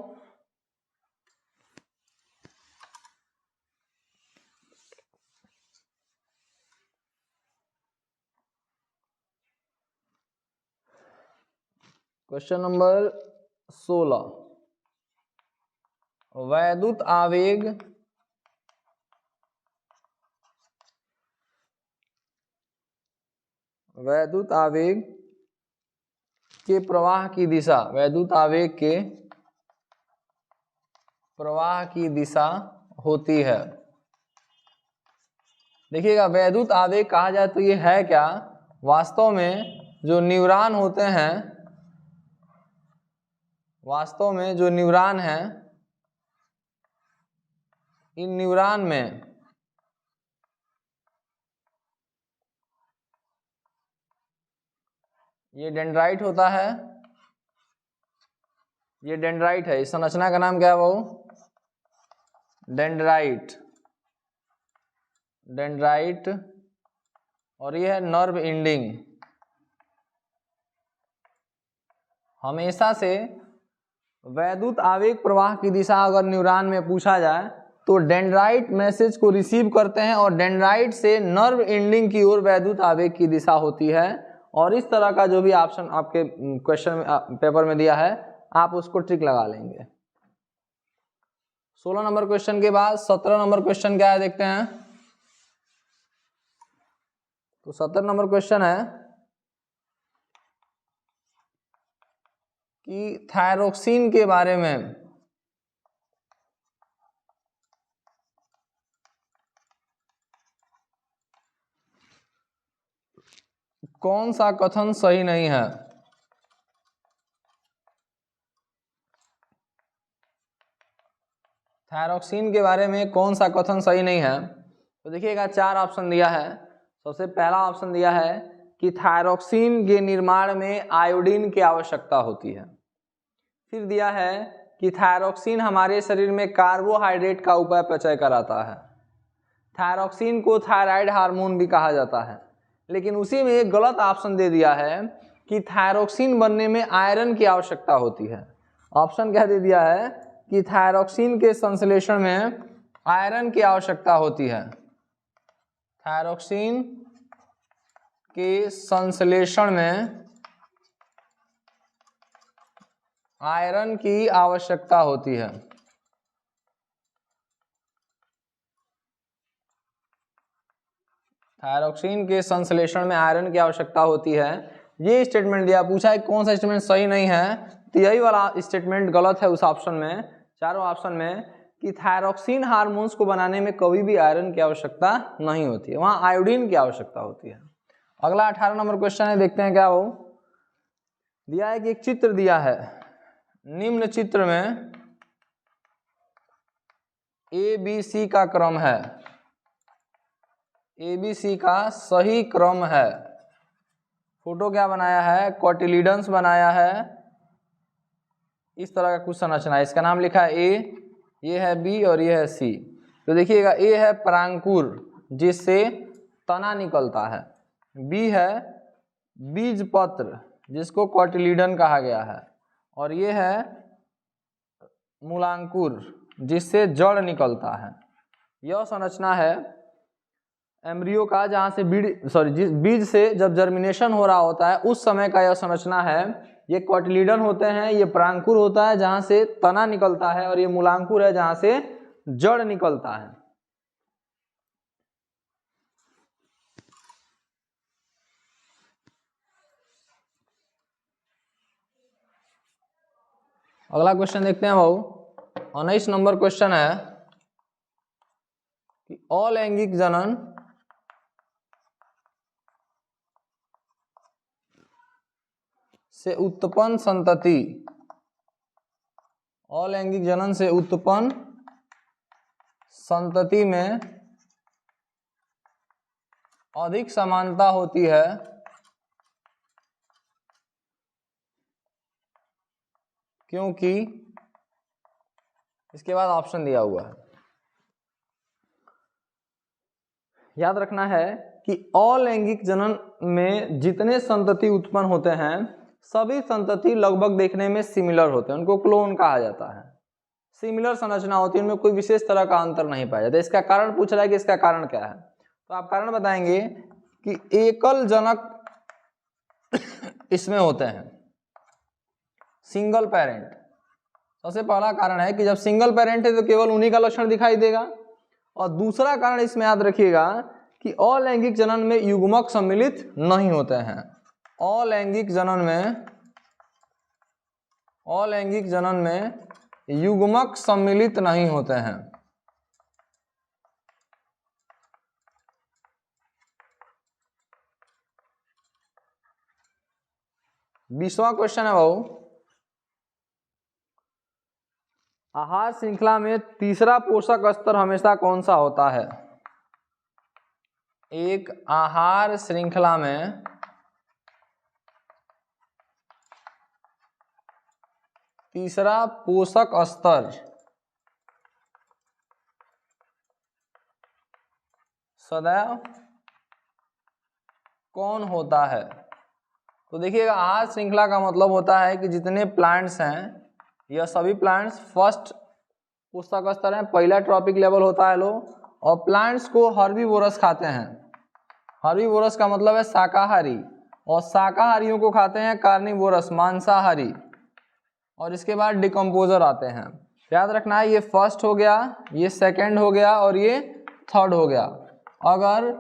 क्वेश्चन नंबर 16, वैद्युत आवेग के प्रवाह की दिशा, वैद्युत आवेग के प्रवाह की दिशा होती है। देखिएगा वैद्युत आवेग कहा जाए तो ये है क्या? वास्तव में जो न्यूरॉन होते हैं, इन न्यूरॉन में ये डेंड्राइट होता है, ये डेंड्राइट है। इस संरचना का नाम क्या है वो? डेंड्राइट। डेंड्राइट। और ये है नर्व एंडिंग। हमेशा से वैद्युत आवेग प्रवाह की दिशा अगर न्यूरॉन में पूछा जाए तो डेंड्राइट मैसेज को रिसीव करते हैं और डेंड्राइट से नर्व एंडिंग की ओर वैद्युत आवेग की दिशा होती है। और इस तरह का जो भी ऑप्शन आपके क्वेश्चन में पेपर में दिया है आप उसको ट्रिक लगा लेंगे। 16 नंबर क्वेश्चन के बाद 17 नंबर क्वेश्चन क्या है देखते हैं। तो 17 नंबर क्वेश्चन है कि थायरोक्सिन के बारे में कौन सा कथन सही नहीं है? थायरोक्सिन के बारे में कौन सा कथन सही नहीं है? तो देखिएगा 4 ऑप्शन दिया है। सबसे पहला ऑप्शन दिया है कि थायरोक्सिन के निर्माण में आयोडीन की आवश्यकता होती है। फिर दिया है कि थायरोक्सिन हमारे शरीर में कार्बोहाइड्रेट का उपापचय कराता है। थायरोक्सिन को थायराइड हार्मोन भी कहा जाता है। लेकिन उसी में एक गलत ऑप्शन दे दिया है कि थायरोक्सिन बनने में आयरन की आवश्यकता होती है। ऑप्शन क्या दे दिया है कि थायरोक्सिन के संश्लेषण में आयरन की आवश्यकता होती है। थायरोक्सिन के संश्लेषण में आयरन की आवश्यकता होती है। थायरोक्सिन के संश्लेषण में आयरन की आवश्यकता होती है। ये स्टेटमेंट दिया, पूछा है कौन सा स्टेटमेंट सही नहीं है, तो यही वाला स्टेटमेंट गलत है उस ऑप्शन में, चारों ऑप्शन में, कि थायरोक्सिन हार्मोन्स को बनाने में कभी भी आयरन की आवश्यकता नहीं होती है, वहाँ आयोडीन की आवश्यकता होती है। अगला 18 नंबर क्वेश्चन है, देखते हैं क्या हो। दिया है कि एक चित्र दिया है, निम्न चित्र में ABC का क्रम है, ABC का सही क्रम है। फोटो क्या बनाया है? कोटिलिडन्स बनाया है। इस तरह का कुछ संरचना है, इसका नाम लिखा है A, ये है B और ये है C। तो देखिएगा A है परांकुर जिससे तना निकलता है, B है बीजपत्र जिसको कोटिलिडन कहा गया है, और ये है मूलांकुर जिससे जड़ निकलता है। यह संरचना है एम्ब्रियो का, जहाँ से बीज से जब जर्मिनेशन हो रहा होता है उस समय का यह संरचना है। ये कोटिलिडन होते हैं, ये परांकुर होता है जहाँ से तना निकलता है, और ये मूलांकुर है जहाँ से जड़ निकलता है। अगला क्वेश्चन देखते हैं भाऊ। 19 नंबर क्वेश्चन है कि अलैंगिक जनन से उत्पन्न संतति, अलैंगिक जनन से उत्पन्न संतति में अधिक समानता होती है क्योंकि, इसके बाद ऑप्शन दिया हुआ है। याद रखना है कि अलैंगिक जनन में जितने संतति उत्पन्न होते हैं सभी संतति लगभग देखने में सिमिलर होते हैं, उनको क्लोन कहा जाता है। सिमिलर संरचना होती है, उनमें कोई विशेष तरह का अंतर नहीं पाया जाता। इसका कारण पूछ रहा है कि इसका कारण क्या है, तो आप कारण बताएंगे कि एकल जनक इसमें होते हैं, सिंगल पेरेंट। सबसे पहला कारण है कि जब सिंगल पेरेंट है तो केवल उन्हीं का लक्षण दिखाई देगा। और दूसरा कारण इसमें याद रखिएगा कि अलैंगिक जनन में युग्मक सम्मिलित नहीं होते हैं। अलैंगिक जनन में युग्मक सम्मिलित नहीं होते हैं। 20वां क्वेश्चन है भाऊ, आहार श्रृंखला में तीसरा पोषक स्तर हमेशा कौन सा होता है? एक आहार श्रृंखला में तीसरा पोषक स्तर सदैव कौन होता है? तो देखिएगा, आहार श्रृंखला का मतलब होता है कि जितने प्लांट्स हैं यह सभी प्लांट्स फर्स्ट पोषक स्तर है, पहला ट्रॉपिक लेवल होता है लो। और प्लांट्स को हर्बीवोरस खाते हैं। हर्बीवोरस का मतलब है शाकाहारी, और शाकाहारियों को खाते हैं कार्निवोरस मांसाहारी। और इसके बाद डिकम्पोजर आते हैं। याद रखना है, ये फर्स्ट हो गया, ये सेकंड हो गया और ये थर्ड हो गया। अगर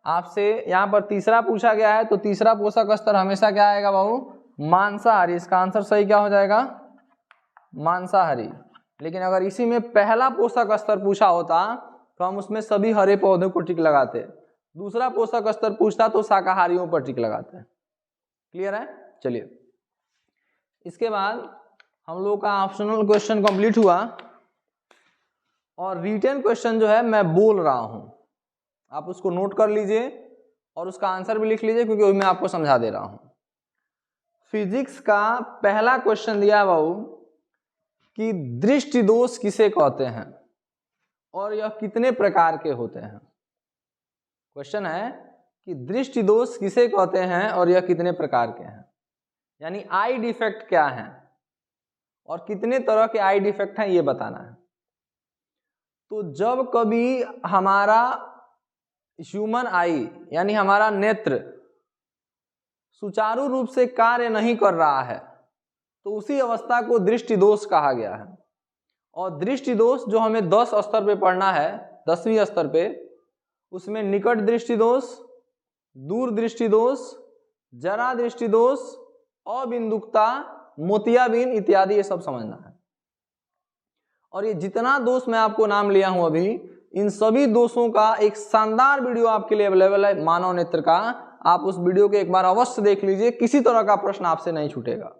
आपसे यहाँ पर तीसरा पूछा गया है तो तीसरा पोषक स्तर हमेशा क्या आएगा बाबू? मांसाहारी। इसका आंसर सही क्या हो जाएगा? मांसाहारी। लेकिन अगर इसी में पहला पोषक स्तर पूछा होता तो हम उसमें सभी हरे पौधों को टिक लगाते। दूसरा पोषक स्तर पूछता तो शाकाहारियों पर टिक लगाते। क्लियर है? चलिए, इसके बाद हम लोग का ऑप्शनल क्वेश्चन कंप्लीट हुआ और रिटन क्वेश्चन जो है मैं बोल रहा हूं, आप उसको नोट कर लीजिए और उसका आंसर भी लिख लीजिए, क्योंकि वही मैं आपको समझा दे रहा हूं। फिजिक्स का पहला क्वेश्चन दिया बाबू कि दृष्टि दोष किसे कहते हैं और यह कितने प्रकार के होते हैं। क्वेश्चन है कि दृष्टि दोष किसे कहते हैं और यह कितने प्रकार के हैं, यानी आई डिफेक्ट क्या है और कितने तरह के आई डिफेक्ट हैं ये बताना है। तो जब कभी हमारा ह्यूमन आई यानी हमारा नेत्र सुचारू रूप से कार्य नहीं कर रहा है तो उसी अवस्था को दृष्टि दोष कहा गया है। और दृष्टि दोष जो हमें 10 स्तर पे पढ़ना है, 10वीं स्तर पे, उसमें निकट दृष्टि दोष, दूर दृष्टि दोष, जरा दृष्टि दोष, अबिंदुकता, मोतियाबिंद इत्यादि ये सब समझना है। और ये जितना दोष मैं आपको नाम लिया हूं अभी, इन सभी दोषों का एक शानदार वीडियो आपके लिए अवेलेबल है मानव नेत्र का। आप उस वीडियो को एक बार अवश्य देख लीजिए, किसी तरह का प्रश्न आपसे नहीं छूटेगा।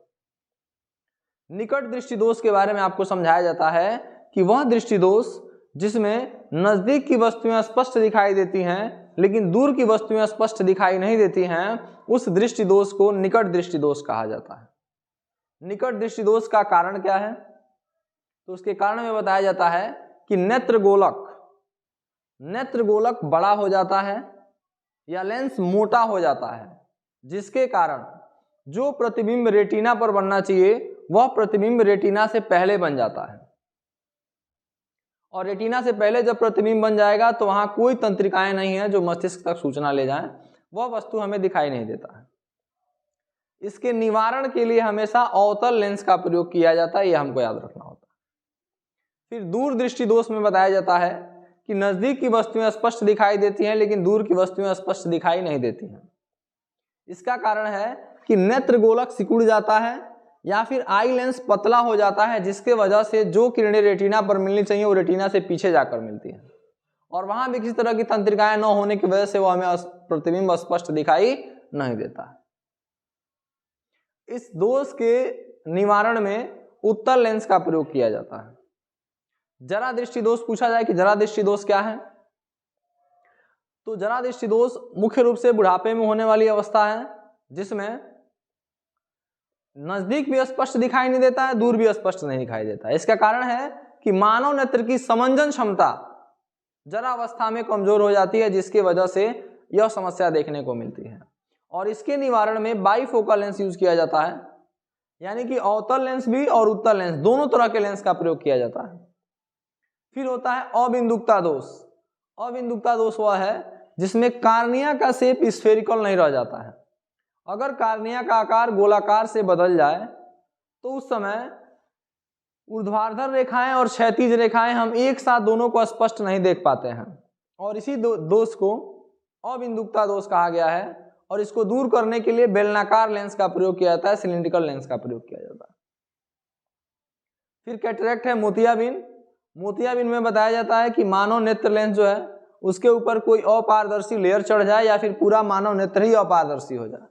निकट दृष्टि दोष के बारे में आपको समझाया जाता है कि वह दृष्टि दोष जिसमें नजदीक की वस्तुएं स्पष्ट दिखाई देती हैं लेकिन दूर की वस्तुएं स्पष्ट दिखाई नहीं देती हैं, उस दृष्टि दोष को निकट दृष्टि दोष कहा जाता है। निकट दृष्टि दोष का कारण क्या है? तो उसके कारण में बताया जाता है कि नेत्र गोलक बड़ा हो जाता है या लेंस मोटा हो जाता है, जिसके कारण जो प्रतिबिंब रेटिना पर बनना चाहिए वह प्रतिबिंब रेटिना से पहले बन जाता है। और रेटिना से पहले जब प्रतिबिंब बन जाएगा तो वहां कोई तंत्रिकाएं नहीं है जो मस्तिष्क तक सूचना ले जाएं, वह वस्तु हमें दिखाई नहीं देता है। इसके निवारण के लिए हमेशा अवतल लेंस का प्रयोग किया जाता है, यह हमको याद रखना होता है। फिर दूर दृष्टि दोष में बताया जाता है कि नजदीक की वस्तुएं स्पष्ट दिखाई देती हैं लेकिन दूर की वस्तुएं स्पष्ट दिखाई नहीं देती हैं। इसका कारण है कि नेत्र गोलक सिकुड़ जाता है या फिर आई लेंस पतला हो जाता है, जिसके वजह से जो किरणें रेटिना पर मिलनी चाहिए वो रेटिना से पीछे जाकर मिलती हैं और वहां भी किसी तरह की तंत्रिकाएं न होने की वजह से वो हमें प्रतिबिंब स्पष्ट दिखाई नहीं देता। इस दोष के निवारण में उत्तल लेंस का प्रयोग किया जाता है। जरा दृष्टि दोष पूछा जाए कि जरा दृष्टि दोष क्या है, तो जरा दृष्टि दोष मुख्य रूप से बुढ़ापे में होने वाली अवस्था है जिसमें नजदीक भी स्पष्ट दिखाई नहीं देता है, दूर भी स्पष्ट नहीं दिखाई देता है। इसका कारण है कि मानव नेत्र की समंजन क्षमता जरा अवस्था में कमजोर हो जाती है, जिसकी वजह से यह समस्या देखने को मिलती है। और इसके निवारण में बाईफोकल लेंस यूज किया जाता है, यानी कि अवतल लेंस भी और उत्तल लेंस दोनों तरह के लेंस का प्रयोग किया जाता है। फिर होता है अबिंदुकता दोष। अबिंदुकता दोष वह है जिसमें कार्निया का शेप स्फेरिकल नहीं रह जाता है। अगर कार्निया का आकार गोलाकार से बदल जाए तो उस समय ऊर्ध्वाधर रेखाएं और क्षैतिज रेखाएं हम एक साथ दोनों को स्पष्ट नहीं देख पाते हैं, और इसी दोष को अबिंदुकता दोष कहा गया है। और इसको दूर करने के लिए बेलनाकार लेंस का प्रयोग किया जाता है, सिलिंड्रिकल लेंस का प्रयोग किया जाता है। फिर कैटरेक्ट है मोतियाबिंद। मोतियाबिंद में बताया जाता है कि मानव नेत्र लेंस जो है उसके ऊपर कोई अपारदर्शी लेयर चढ़ जाए या फिर पूरा मानव नेत्र ही अपारदर्शी हो जाए,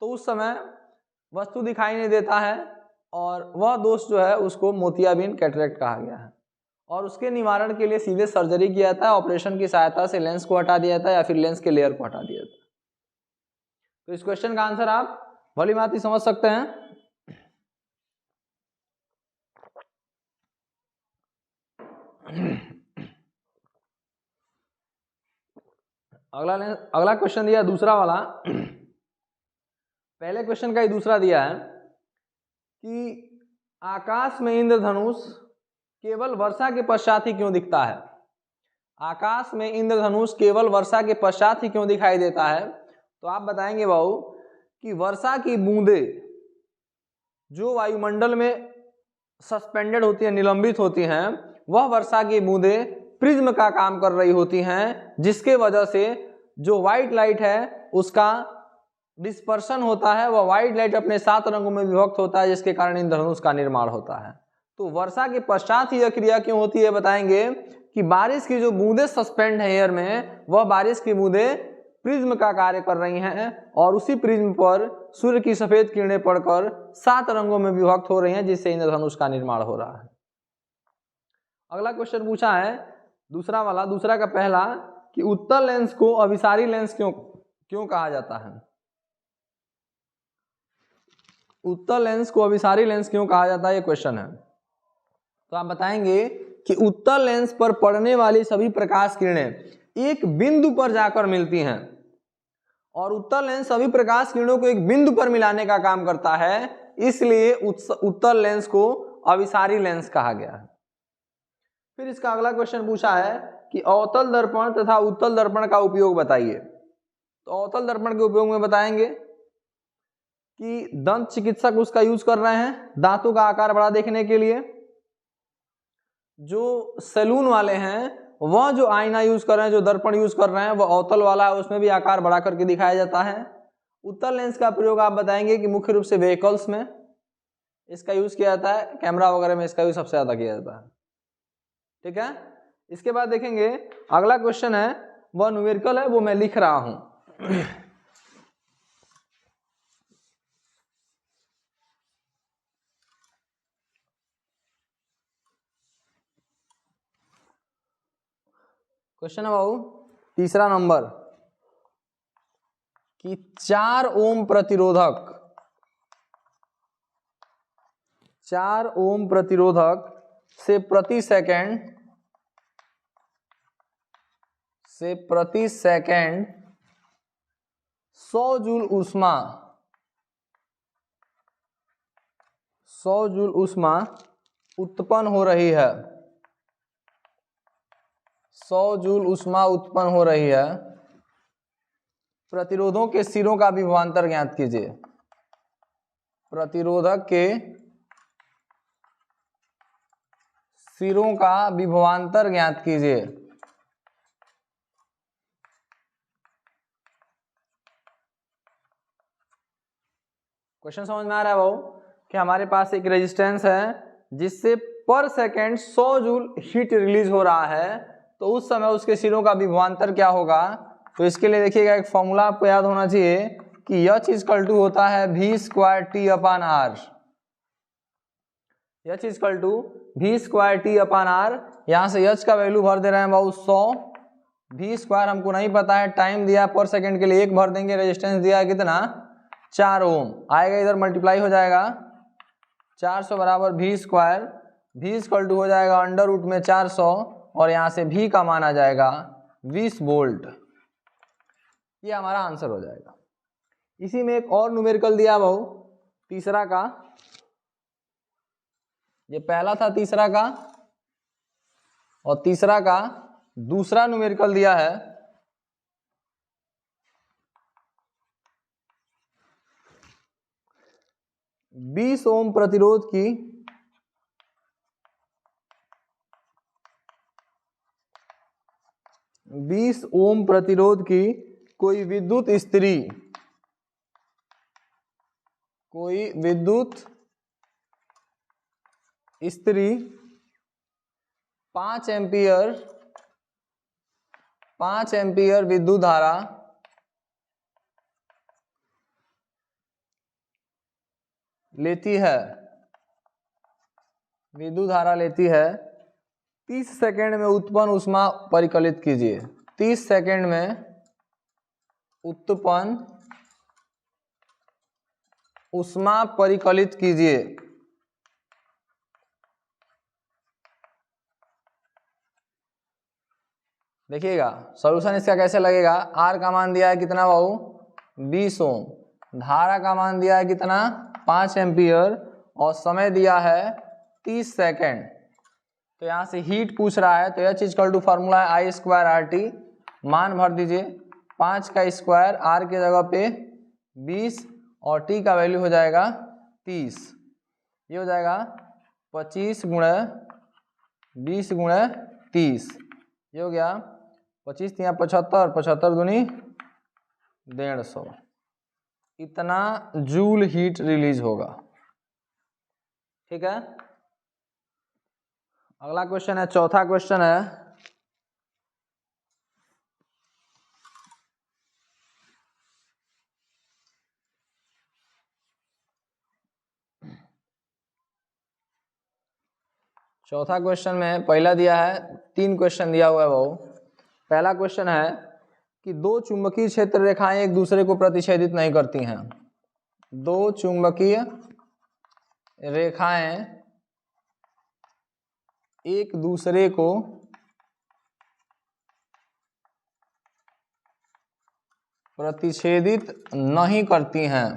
तो उस समय वस्तु दिखाई नहीं देता है और वह दोष जो है उसको मोतियाबिंद कैटरेक्ट कहा गया है। और उसके निवारण के लिए सीधे सर्जरी किया जाता है, ऑपरेशन की सहायता से लेंस को हटा दिया जाता है या फिर लेंस के लेयर को हटा दिया जाता है। तो इस क्वेश्चन का आंसर आप भली भांति समझ सकते हैं। अगला क्वेश्चन दिया दूसरा वाला। पहले क्वेश्चन का ही दूसरा दिया है कि आकाश में इंद्रधनुष केवल वर्षा के पश्चात ही क्यों दिखता है। आकाश में इंद्रधनुष केवल वर्षा के पश्चात ही क्यों दिखाई देता है। तो आप बताएंगे भाऊ कि वर्षा की बूंदें जो वायुमंडल में सस्पेंडेड होती हैं, निलंबित होती हैं, वह वर्षा की बूंदें प्रिज्म का काम कर रही होती हैं, जिसके वजह से जो व्हाइट लाइट है उसका डिस्पर्शन होता है। वह व्हाइट लाइट अपने 7 रंगों में विभक्त होता है, जिसके कारण इंद्रधनुष का निर्माण होता है। तो वर्षा के पश्चात ही यह क्रिया क्यों होती है, बताएंगे कि बारिश की जो बूंदें सस्पेंड है एयर में, वह बारिश की बूंदें प्रिज्म का कार्य कर रही हैं और उसी प्रिज्म पर सूर्य की सफेद किरणें पड़कर 7 रंगों में विभक्त हो रही हैं, जिससे इंद्रधनुष का निर्माण हो रहा है। अगला क्वेश्चन पूछा है दूसरा वाला, दूसरा का पहला, कि उत्तल लेंस को अभिसारी लेंस क्यों कहा जाता है। उत्तल लेंस को अभिसारी लेंस क्यों कहा जाता है, ये क्वेश्चन है। तो आप बताएंगे कि उत्तल लेंस पर पड़ने वाली सभी प्रकाश किरणें एक बिंदु पर जाकर मिलती हैं और उत्तल लेंस सभी प्रकाश किरणों को एक बिंदु पर मिलाने का काम करता है, इसलिए उत्तल लेंस को अभिसारी लेंस कहा गया है। फिर इसका अगला क्वेश्चन पूछा है कि अवतल दर्पण तथा उत्तल दर्पण का उपयोग बताइए। तो अवतल दर्पण के उपयोग में बताएंगे कि दंत चिकित्सक उसका यूज कर रहे हैं दांतों का आकार बड़ा देखने के लिए। जो सैलून वाले हैं वह जो आईना यूज कर रहे हैं, जो दर्पण यूज कर रहे हैं, वह अवतल वाला है, उसमें भी आकार बढ़ा करके दिखाया जाता है। उत्तल लेंस का प्रयोग आप बताएंगे कि मुख्य रूप से व्हीकल्स में इसका यूज किया जाता है, कैमरा वगैरह में इसका यूज सबसे ज्यादा किया जाता है। ठीक है, इसके बाद देखेंगे अगला क्वेश्चन है, वह न्यूमेरिकल है, वो मैं लिख रहा हूं। क्वेश्चन है बाबू तीसरा नंबर कि 4 ओम प्रतिरोधक से प्रति सेकंड 100 जूल ऊष्मा उत्पन्न हो रही है। 100 जूल ऊष्मा उत्पन्न हो रही है। प्रतिरोधों के सिरों का विभवांतर ज्ञात कीजिए। प्रतिरोधक के सिरों का विभवांतर ज्ञात कीजिए। क्वेश्चन समझ में आ रहा है भाऊ कि हमारे पास एक रेजिस्टेंस है जिससे पर सेकेंड 100 जूल हीट रिलीज हो रहा है, तो उस समय उसके सिरों का विभवांतर क्या होगा। तो इसके लिए देखिएगा एक फॉर्मूला आपको याद होना चाहिए कि H इक्वल टू होता है V²T/R। H equal to V²T/R। यहाँ से H का वैल्यू भर दे रहे हैं भाऊ 100, V² हमको नहीं पता है, टाइम दिया पर सेकेंड के लिए 1 भर देंगे, रेजिस्टेंस दिया है कितना 4 ओम आएगा, इधर मल्टीप्लाई हो जाएगा 400 बराबर V², V इक्वल टू हो जाएगा अंडर रूट में 400 और यहाँ से V का मान आ जाएगा 20 वोल्ट। ये हमारा आंसर हो जाएगा। इसी में एक और न्यूमेरिकल दिया भाऊ तीसरा का, ये पहला था तीसरा का, और तीसरा का दूसरा न्यूमेरिकल दिया है 20 ओम प्रतिरोध की 20 ओम प्रतिरोध की कोई विद्युत इस्त्री 5 एम्पियर विद्युत धारा लेती है विद्युत धारा लेती है 30 सेकंड में उत्पन्न ऊष्मा परिकलित कीजिए। 30 सेकंड में उत्पन्न ऊष्मा परिकलित कीजिए। देखिएगा सॉल्यूशन इसका कैसे लगेगा। आर का मान दिया है कितना बाबू 20 ओम, धारा का मान दिया है कितना 5 एम्पियर और समय दिया है 30 सेकेंड। तो यहाँ से हीट पूछ रहा है तो यह चीज इक्वल टू फॉर्मूला है आई स्क्वायर आर टी। मान भर दीजिए 5 का स्क्वायर आर के जगह पे 20 और टी का वैल्यू हो जाएगा 30। ये हो जाएगा 25 गुणे 20 गुणे 30। ये हो गया 25 या 75, 75 दूनी 150। इतना जूल हीट रिलीज होगा। ठीक है, अगला क्वेश्चन है, चौथा क्वेश्चन है, चौथा क्वेश्चन में पहला दिया है 3 क्वेश्चन दिया हुआ है वो। पहला क्वेश्चन है कि दो चुंबकीय क्षेत्र रेखाएं एक दूसरे को प्रतिच्छेदित नहीं करती हैं। दो चुंबकीय रेखाएं एक दूसरे को प्रतिच्छेदित नहीं करती हैं।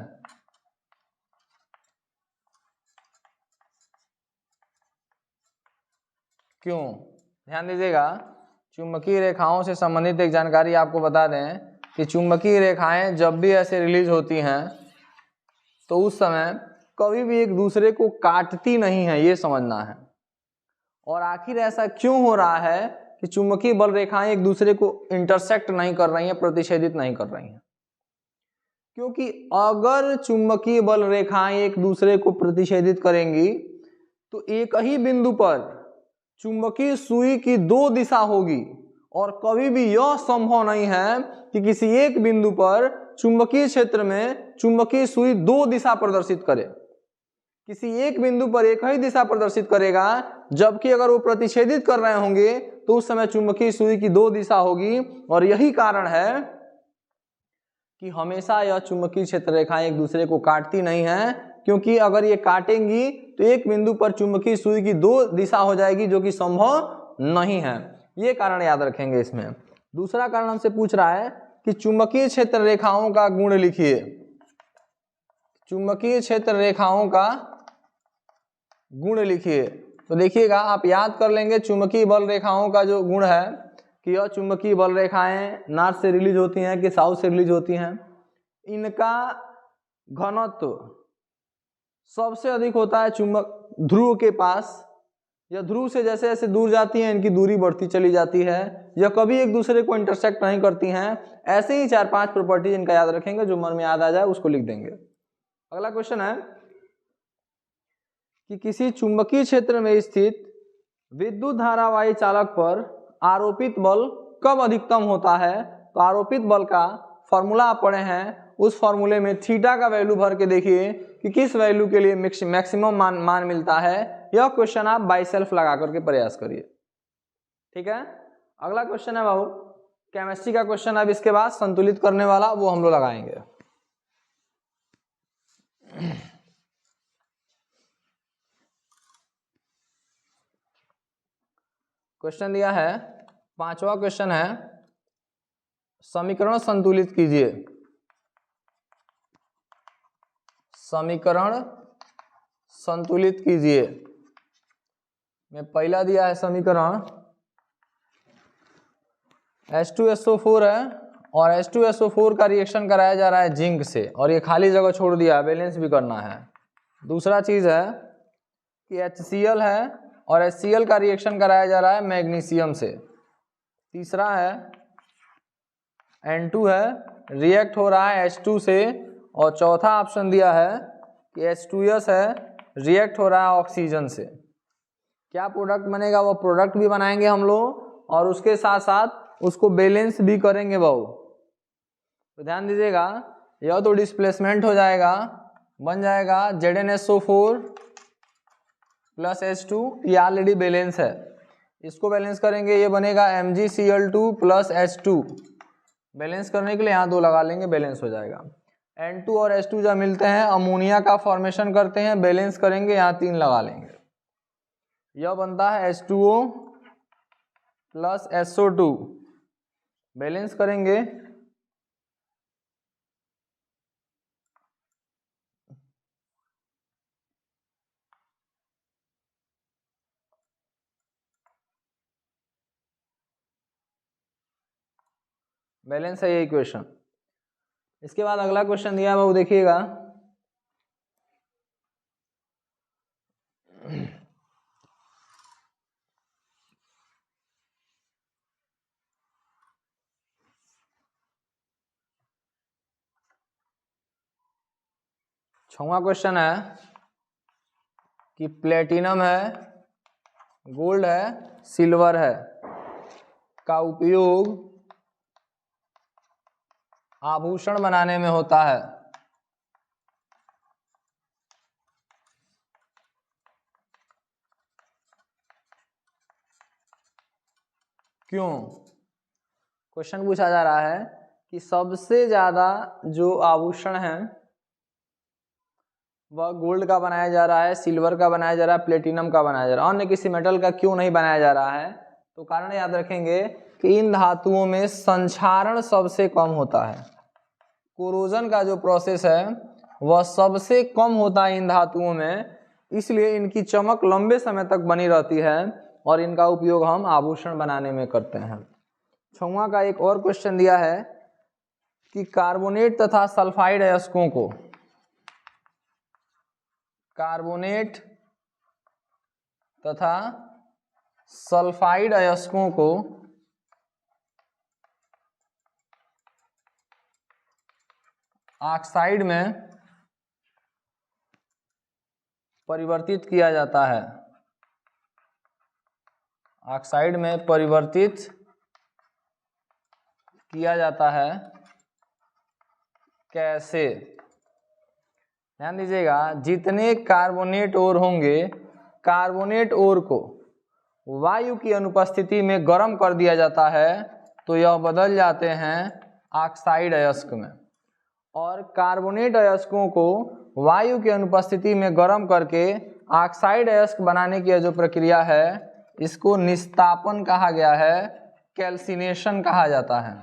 क्यों? ध्यान दीजिएगा, चुंबकीय रेखाओं से संबंधित एक जानकारी आपको बता दें कि चुंबकीय रेखाएं जब भी ऐसे रिलीज होती हैं तो उस समय कभी भी एक दूसरे को काटती नहीं है, ये समझना है। और आखिर ऐसा क्यों हो रहा है कि चुंबकीय बल रेखाएं एक दूसरे को इंटरसेक्ट नहीं कर रही हैं, प्रतिच्छेदित नहीं कर रही हैं? क्योंकि अगर चुंबकीय बल रेखाएं एक दूसरे को प्रतिच्छेदित करेंगी तो एक ही बिंदु पर चुंबकीय सुई की 2 दिशा होगी और कभी भी यह संभव नहीं है कि किसी एक बिंदु पर चुंबकीय क्षेत्र में चुंबकीय सुई 2 दिशा प्रदर्शित करे। किसी एक बिंदु पर एक ही दिशा प्रदर्शित करेगा, जबकि अगर वो प्रतिच्छेदित कर रहे होंगे तो उस समय चुंबकीय सुई की 2 दिशा होगी। और यही कारण है कि हमेशा यह चुंबकीय क्षेत्र रेखाएं एक दूसरे को काटती नहीं है, क्योंकि अगर ये काटेंगी तो एक बिंदु पर चुंबकीय सुई की 2 दिशा हो जाएगी, जो कि संभव नहीं है। ये कारण याद रखेंगे इसमें। दूसरा कारण हमसे पूछ रहा है कि चुंबकीय क्षेत्र रेखाओं का गुण लिखिए। चुंबकीय क्षेत्र रेखाओं का गुण लिखिए। तो देखिएगा, आप याद कर लेंगे चुंबकीय बल रेखाओं का जो गुण है कि यह चुंबकीय बल रेखाएं नॉर्थ से रिलीज होती हैं कि साउथ से रिलीज होती हैं। इनका घनत्व सबसे अधिक होता है चुंबक ध्रुव के पास। यह ध्रुव से जैसे जैसे दूर जाती हैं इनकी दूरी बढ़ती चली जाती है। यह कभी एक दूसरे को इंटरसेक्ट नहीं करती हैं। ऐसे ही 4-5 प्रॉपर्टीज इनका याद रखेंगे, जो मन में याद आ जाए उसको लिख देंगे। अगला क्वेश्चन है कि किसी चुंबकीय क्षेत्र में स्थित विद्युत धारावाही चालक पर आरोपित बल कब अधिकतम होता है? तो आरोपित बल का फॉर्मूला आप पढ़े हैं, उस फॉर्मूले में थीटा का वैल्यू भर के देखिए कि किस वैल्यू के लिए मैक्सिमम मान मिलता है। यह क्वेश्चन आप बाय सेल्फ लगा करके प्रयास करिए। ठीक है, अगला क्वेश्चन है बाबू केमिस्ट्री का क्वेश्चन। अब इसके बाद संतुलित करने वाला वो हम लोग लगाएंगे। क्वेश्चन दिया है, 5वां क्वेश्चन है, समीकरण संतुलित कीजिए। समीकरण संतुलित कीजिए में पहला दिया है समीकरण H2SO4 है और H2SO4 का रिएक्शन कराया जा रहा है जिंक से, और ये खाली जगह छोड़ दिया, बैलेंस भी करना है। दूसरा चीज है कि HCl है और HCl का रिएक्शन कराया जा रहा है मैग्नीशियम से। तीसरा है N2 है, रिएक्ट हो रहा है H2 से। और चौथा ऑप्शन दिया है कि H2S है, रिएक्ट हो रहा है ऑक्सीजन से। क्या प्रोडक्ट बनेगा? वो प्रोडक्ट भी बनाएंगे हम लोग और उसके साथ साथ उसको बैलेंस भी करेंगे बाबू। तो ध्यान दीजिएगा, यह तो डिस्प्लेसमेंट हो जाएगा, बन जाएगा ZnSO4 प्लस H2, ये ऑलरेडी बैलेंस है, इसको बैलेंस करेंगे, ये बनेगा MgCl2 प्लस H2। बैलेंस करने के लिए यहाँ 2 लगा लेंगे, बैलेंस हो जाएगा। N2 और H2 जब मिलते हैं अमोनिया का फॉर्मेशन करते हैं, बैलेंस करेंगे, यहाँ 3 लगा लेंगे, यह बनता है H2O प्लस SO2। बैलेंस करेंगे, बैलेंस है ये इक्वेशन। इसके बाद अगला क्वेश्चन दिया है, वो देखिएगा। छठवां क्वेश्चन है कि प्लेटिनम है, गोल्ड है, सिल्वर है का उपयोग आभूषण बनाने में होता है। क्यों? क्वेश्चन पूछा जा रहा है कि सबसे ज्यादा जो आभूषण है वह गोल्ड का बनाया जा रहा है, सिल्वर का बनाया जा रहा है, प्लेटिनम का बनाया जा रहा है, अन्य किसी मेटल का क्यों नहीं बनाया जा रहा है? तो कारण याद रखेंगे कि इन धातुओं में संक्षारण सबसे कम होता है। कोरोजन का जो प्रोसेस है वह सबसे कम होता है इन धातुओं में, इसलिए इनकी चमक लंबे समय तक बनी रहती है और इनका उपयोग हम आभूषण बनाने में करते हैं। 6वां का एक और क्वेश्चन दिया है कि कार्बोनेट तथा सल्फाइड अयस्कों को, कार्बोनेट तथा सल्फाइड अयस्कों को ऑक्साइड में परिवर्तित किया जाता है। ऑक्साइड में परिवर्तित किया जाता है कैसे? ध्यान दीजिएगा, जितने कार्बोनेट ओर होंगे, कार्बोनेट ओर को वायु की अनुपस्थिति में गर्म कर दिया जाता है तो यह बदल जाते हैं ऑक्साइड अयस्क में, और कार्बोनेट अयस्कों को वायु की अनुपस्थिति में गर्म करके ऑक्साइड अयस्क बनाने की जो प्रक्रिया है इसको निस्तापन कहा गया है, कैल्सिनेशन कहा जाता है।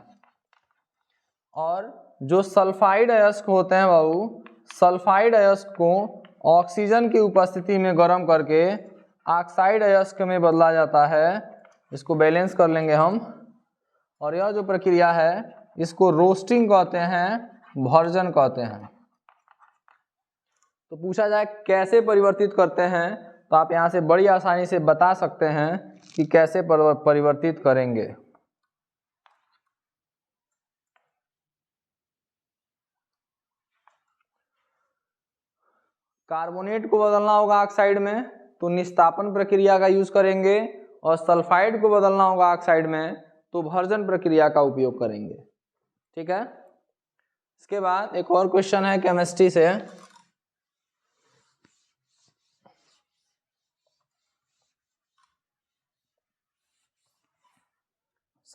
और जो सल्फाइड अयस्क होते हैं बाबू, सल्फाइड अयस्क को ऑक्सीजन की उपस्थिति में गर्म करके ऑक्साइड अयस्क में बदला जाता है। इसको बैलेंस कर लेंगे हम, और यह जो प्रक्रिया है इसको रोस्टिंग कहते हैं, भर्जन कहते हैं। तो पूछा जाए कैसे परिवर्तित करते हैं, तो आप यहाँ से बड़ी आसानी से बता सकते हैं कि कैसे परिवर्तित करेंगे। कार्बोनेट को बदलना होगा ऑक्साइड में तो निस्तापन प्रक्रिया का यूज करेंगे, और सल्फाइड को बदलना होगा ऑक्साइड में तो भर्जन प्रक्रिया का उपयोग करेंगे। ठीक है। इसके बाद एक और क्वेश्चन है केमिस्ट्री से।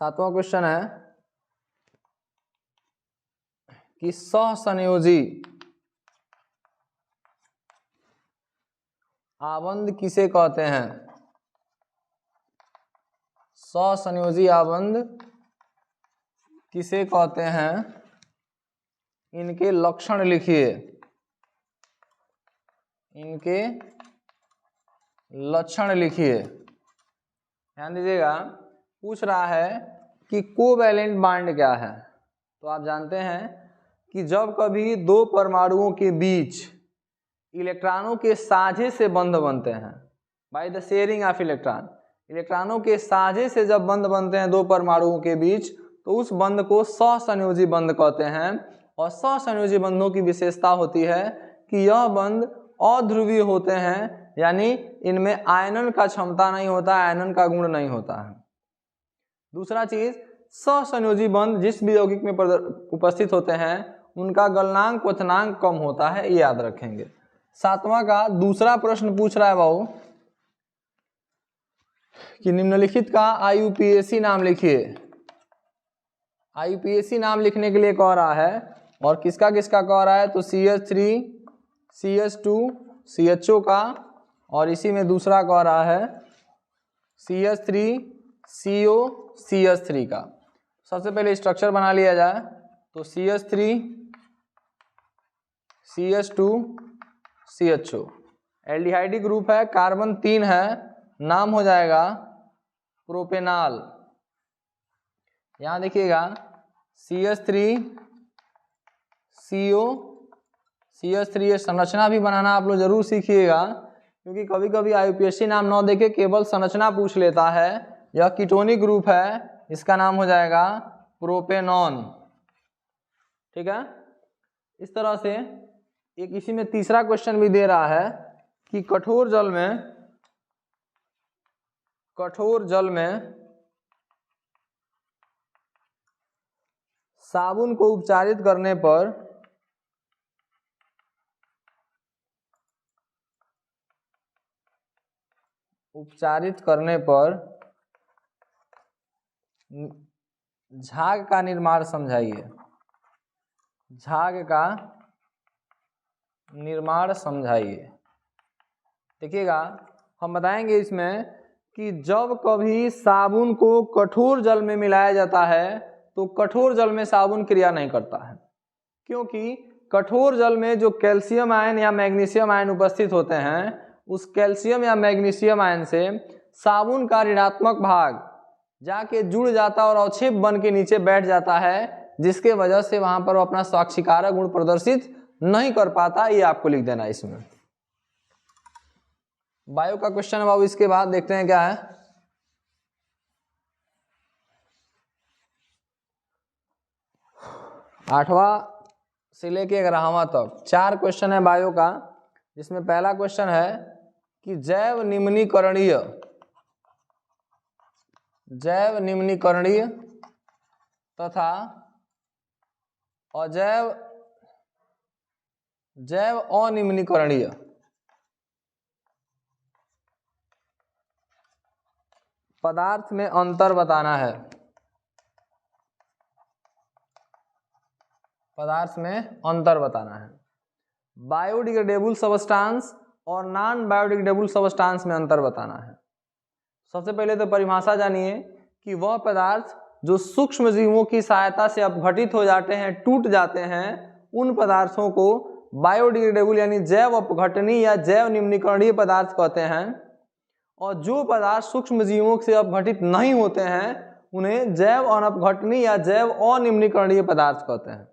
सातवां क्वेश्चन है कि सहसंयोजी आबंध किसे कहते हैं? सहसंयोजी आबंध किसे कहते हैं? इनके लक्षण लिखिए, इनके लक्षण लिखिए। ध्यान दीजिएगा, पूछ रहा है कि कोवैलेंट बांड क्या है। तो आप जानते हैं कि जब कभी दो परमाणुओं के बीच इलेक्ट्रॉनों के साझे से बंध बनते हैं, by the sharing of electron, इलेक्ट्रॉनों के साझे से जब बंध बनते हैं दो परमाणुओं के बीच, तो उस बंध को सहसंयोजी बंध कहते हैं। और सहसंयोजी बंधों की विशेषता होती है कि यह बंध अध्रुवीय होते हैं, यानी इनमें आयनन का क्षमता नहीं होता, आयनन का गुण नहीं होता है। दूसरा चीज, सहसंयोजी बंध जिस भी यौगिक में उपस्थित होते हैं उनका गलनांक क्वथनांक कम होता है, ये याद रखेंगे। सातवां का दूसरा प्रश्न पूछ रहा है भाऊ कि निम्नलिखित का IUPAC नाम लिखिए। IUPAC नाम लिखने के लिए कह रहा है, और किसका किसका कह रहा है, तो CH3 CH2 CHO का, और इसी में दूसरा कह रहा है CH3 CO CH3 का। सबसे पहले स्ट्रक्चर बना लिया जाए, तो CH3 CH2 CHO aldehyde group है, कार्बन 3 है, नाम हो जाएगा प्रोपेनाल। यहां देखिएगा CH3 CO CH3, संरचना भी बनाना आप लोग जरूर सीखिएगा, क्योंकि कभी कभी IUPAC नाम न देके केवल संरचना पूछ लेता है। यह कीटोनिक ग्रुप है, इसका नाम हो जाएगा प्रोपेनॉन। ठीक है, इस तरह से एक इसी में तीसरा क्वेश्चन भी दे रहा है कि कठोर जल में साबुन को उपचारित करने पर झाग का निर्माण समझाइए। झाग का निर्माण समझाइए। देखिएगा, हम बताएंगे इसमें कि जब कभी साबुन को कठोर जल में मिलाया जाता है तो कठोर जल में साबुन क्रिया नहीं करता है, क्योंकि कठोर जल में जो कैल्शियम आयन या मैग्नीशियम आयन उपस्थित होते हैं, उस कैल्शियम या मैग्नीशियम आयन से साबुन का ऋणात्मक भाग जाके जुड़ जाता और अवक्षेप बन के नीचे बैठ जाता है, जिसके वजह से वहां पर वो अपना साक्षीकारक गुण प्रदर्शित नहीं कर पाता। ये आपको लिख देना इसमें। बायो का क्वेश्चन है बाबू, इसके बाद देखते हैं क्या है। आठवां से लेके 11वां तक 4 क्वेश्चन है बायो का, जिसमें पहला क्वेश्चन है कि जैव निम्नीकरणीय तथा जैव अनिम्नीकरणीय पदार्थ में अंतर बताना है। बायोडिग्रेडेबल सब्सटेंस और नॉन बायोडिग्रेडेबल सब्सटेंस में अंतर बताना है। सबसे पहले तो परिभाषा जानिए कि वह पदार्थ जो सूक्ष्म जीवों की सहायता से अपघटित हो जाते हैं, टूट जाते हैं, उन पदार्थों को बायोडिग्रेडेबल यानी जैव अपघटनीय या जैव निम्नीकरणीय पदार्थ कहते हैं। और जो पदार्थ सूक्ष्म जीवों से अपघटित नहीं होते हैं, उन्हें जैव अनपघटनीय या जैव अनिम्नीकरणीय पदार्थ कहते हैं।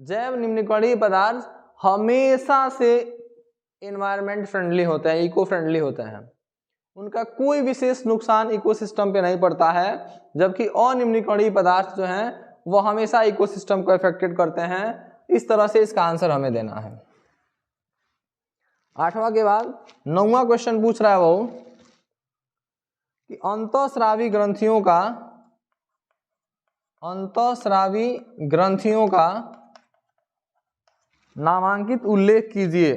जैव निम्नीकरणीय पदार्थ हमेशा से एनवायरमेंट फ्रेंडली होते हैं, इको फ्रेंडली होते हैं, उनका कोई विशेष नुकसान इकोसिस्टम पे नहीं पड़ता है, जबकि अनिम्नीकरणीय पदार्थ जो हैं वो हमेशा इकोसिस्टम को अफेक्टेड करते हैं। इस तरह से इसका आंसर हमें देना है। 8वां के बाद 9वां क्वेश्चन पूछ रहा है वो कि अंतःस्रावी ग्रंथियों का नामांकित उल्लेख कीजिए।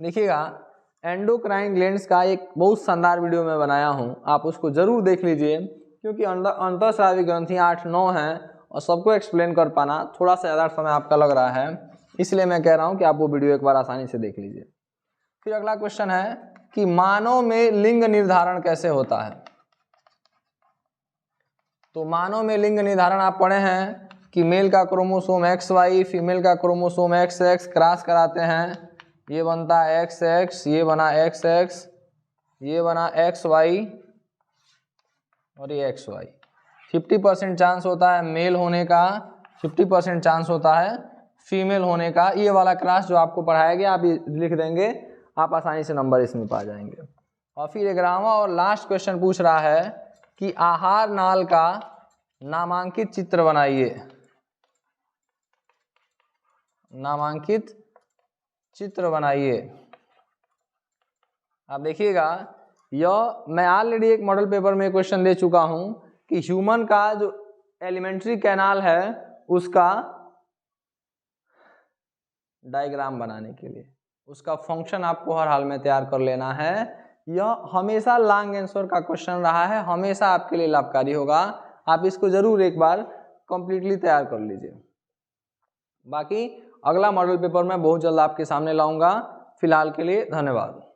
देखिएगा, एंडोक्राइन ग्लैंड्स का एक बहुत शानदार वीडियो मैं बनाया हूं, आप उसको जरूर देख लीजिए, क्योंकि अंतःस्रावी ग्रंथियां 8-9 हैं और सबको एक्सप्लेन कर पाना थोड़ा सा ज़्यादा समय आपका लग रहा है, इसलिए मैं कह रहा हूं कि आप वो वीडियो एक बार आसानी से देख लीजिए। फिर अगला क्वेश्चन है कि मानव में लिंग निर्धारण कैसे होता है। तो मानव में लिंग निर्धारण आप पढ़े हैं कि मेल का क्रोमोसोम XY, फीमेल का क्रोमोसोम XX, क्रॉस कराते हैं, ये बनता है XX, ये बना XX, ये बना XY और ये XY। 50% चांस होता है मेल होने का, 50% चांस होता है फीमेल होने का। ये वाला क्रॉस जो आपको पढ़ाया गया आप ये लिख देंगे, आप आसानी से नंबर इसमें पा जाएंगे। और फिर 11वां और लास्ट क्वेश्चन पूछ रहा है कि आहार नाल का नामांकित चित्र बनाइए। आप देखिएगा, यह मैं ऑलरेडी एक मॉडल पेपर में क्वेश्चन दे चुका हूं कि ह्यूमन का जो एलिमेंट्री कैनाल है उसका डायग्राम बनाने के लिए। उसका फंक्शन आपको हर हाल में तैयार कर लेना है। यह हमेशा लॉन्ग आंसर का क्वेश्चन रहा है, हमेशा आपके लिए लाभकारी होगा। आप इसको जरूर एक बार कंप्लीटली तैयार कर लीजिए। बाकी अगला मॉडल पेपर मैं बहुत जल्द आपके सामने लाऊंगा। फिलहाल के लिए धन्यवाद।